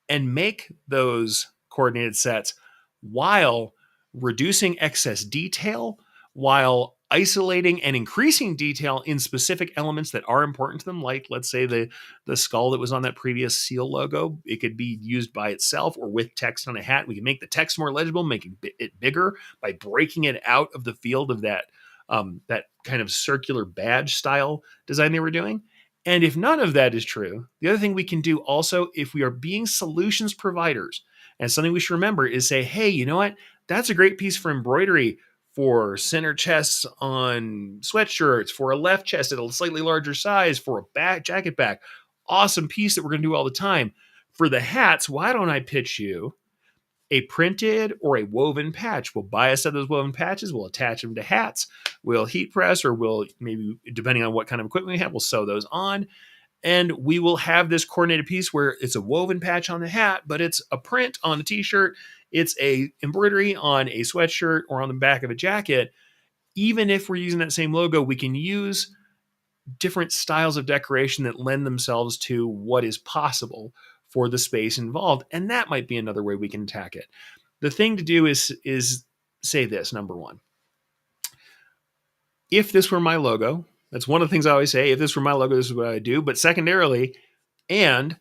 and make those coordinated sets while reducing excess detail, while isolating and increasing detail in specific elements that are important to them. Like, let's say the skull that was on that previous seal logo, it could be used by itself or with text on a hat. We can make the text more legible, making it bigger by breaking it out of the field of that kind of circular badge style design they were doing. And if none of that is true, the other thing we can do also, if we are being solutions providers, and something we should remember is say, hey, you know what? That's a great piece for embroidery for center chests on sweatshirts, for a left chest at a slightly larger size, for a back jacket back. Awesome piece that we're going to do all the time. For the hats, why don't I pitch you a printed or a woven patch. We'll buy a set of those woven patches. We'll attach them to hats. We'll heat press, or we'll maybe, depending on what kind of equipment we have, we'll sew those on. And we will have this coordinated piece where it's a woven patch on the hat, but it's a print on the t-shirt. It's a embroidery on a sweatshirt or on the back of a jacket. Even if we're using that same logo, we can use different styles of decoration that lend themselves to what is possible for the space involved. And that might be another way we can attack it. The thing to do is say this, number one. If this were my logo, that's one of the things I always say. If this were my logo, this is what I would do. But secondarily, and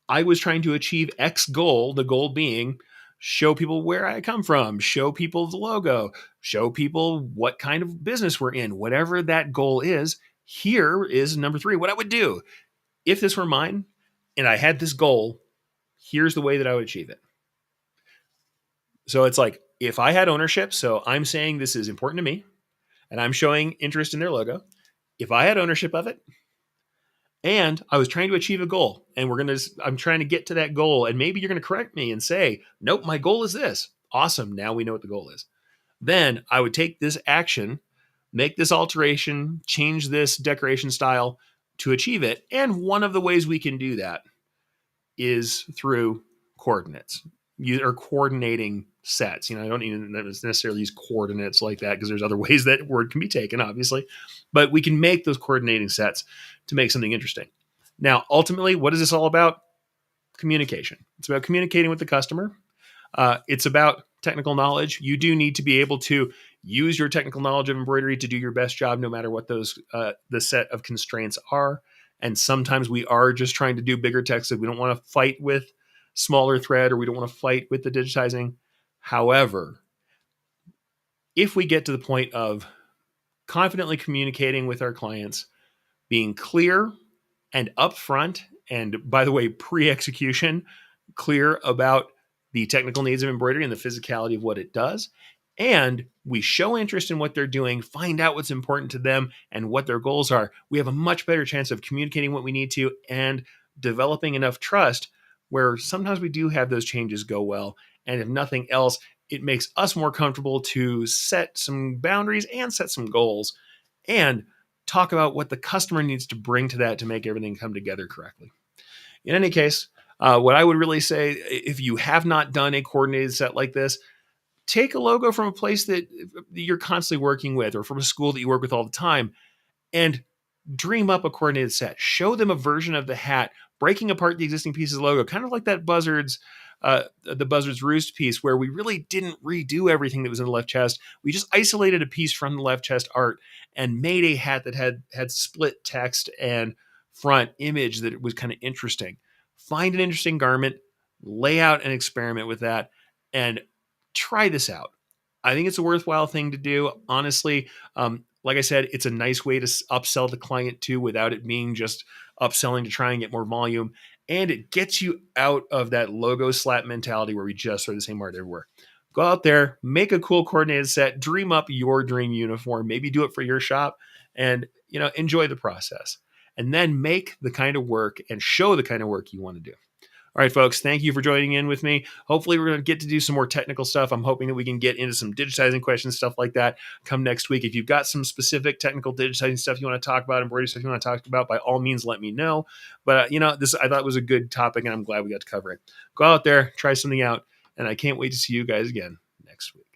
I was trying to achieve X goal, the goal being show people where I come from, show people the logo, show people what kind of business we're in, whatever that goal is. Here is number 3, what I would do. If this were mine and I had this goal, here's the way that I would achieve it. So it's like, if I had ownership, so I'm saying this is important to me and I'm showing interest in their logo. If I had ownership of it, and I was trying to achieve a goal, and I'm trying to get to that goal, and maybe you're going to correct me and say, nope, my goal is this. Awesome. Now we know what the goal is. Then I would take this action, make this alteration, change this decoration style to achieve it. And one of the ways we can do that is through coordinates or coordinating sets. I don't even necessarily use coordinates like that because there's other ways that word can be taken, obviously, but we can make those coordinating sets to make something interesting. Now, ultimately, what is this all about? Communication. It's about communicating with the customer. It's about technical knowledge. You do need to be able to use your technical knowledge of embroidery to do your best job, no matter what those the set of constraints are. And sometimes we are just trying to do bigger text. We don't want to fight with smaller thread, or we don't want to fight with the digitizing. However, if we get to the point of confidently communicating with our clients, being clear and upfront, and by the way, pre-execution, clear about the technical needs of embroidery and the physicality of what it does, and we show interest in what they're doing, find out what's important to them and what their goals are, we have a much better chance of communicating what we need to and developing enough trust where sometimes we do have those changes go well. And if nothing else, it makes us more comfortable to set some boundaries and set some goals and talk about what the customer needs to bring to that to make everything come together correctly. In any case, what I would really say, if you have not done a coordinated set like this, take a logo from a place that you're constantly working with, or from a school that you work with all the time, and dream up a coordinated set. Show them a version of the hat, breaking apart the existing pieces of logo, kind of like that the Buzzard's Roost piece, where we really didn't redo everything that was in the left chest. We just isolated a piece from the left chest art and made a hat that had split text and front image that was kind of interesting. Find an interesting garment, lay out and experiment with that, and try this out. I think it's a worthwhile thing to do. Honestly, like I said, it's a nice way to upsell the client too, without it being just upselling to try and get more volume. And it gets you out of that logo slap mentality where we just throw the same art everywhere. Go out there, make a cool coordinated set, dream up your dream uniform, maybe do it for your shop, and enjoy the process. And then make the kind of work and show the kind of work you want to do. All right, folks, thank you for joining in with me. Hopefully, we're going to get to do some more technical stuff. I'm hoping that we can get into some digitizing questions, stuff like that, come next week. If you've got some specific technical digitizing stuff you want to talk about, embroidery stuff you want to talk about, by all means, let me know. But, this I thought was a good topic, and I'm glad we got to cover it. Go out there, try something out, and I can't wait to see you guys again next week.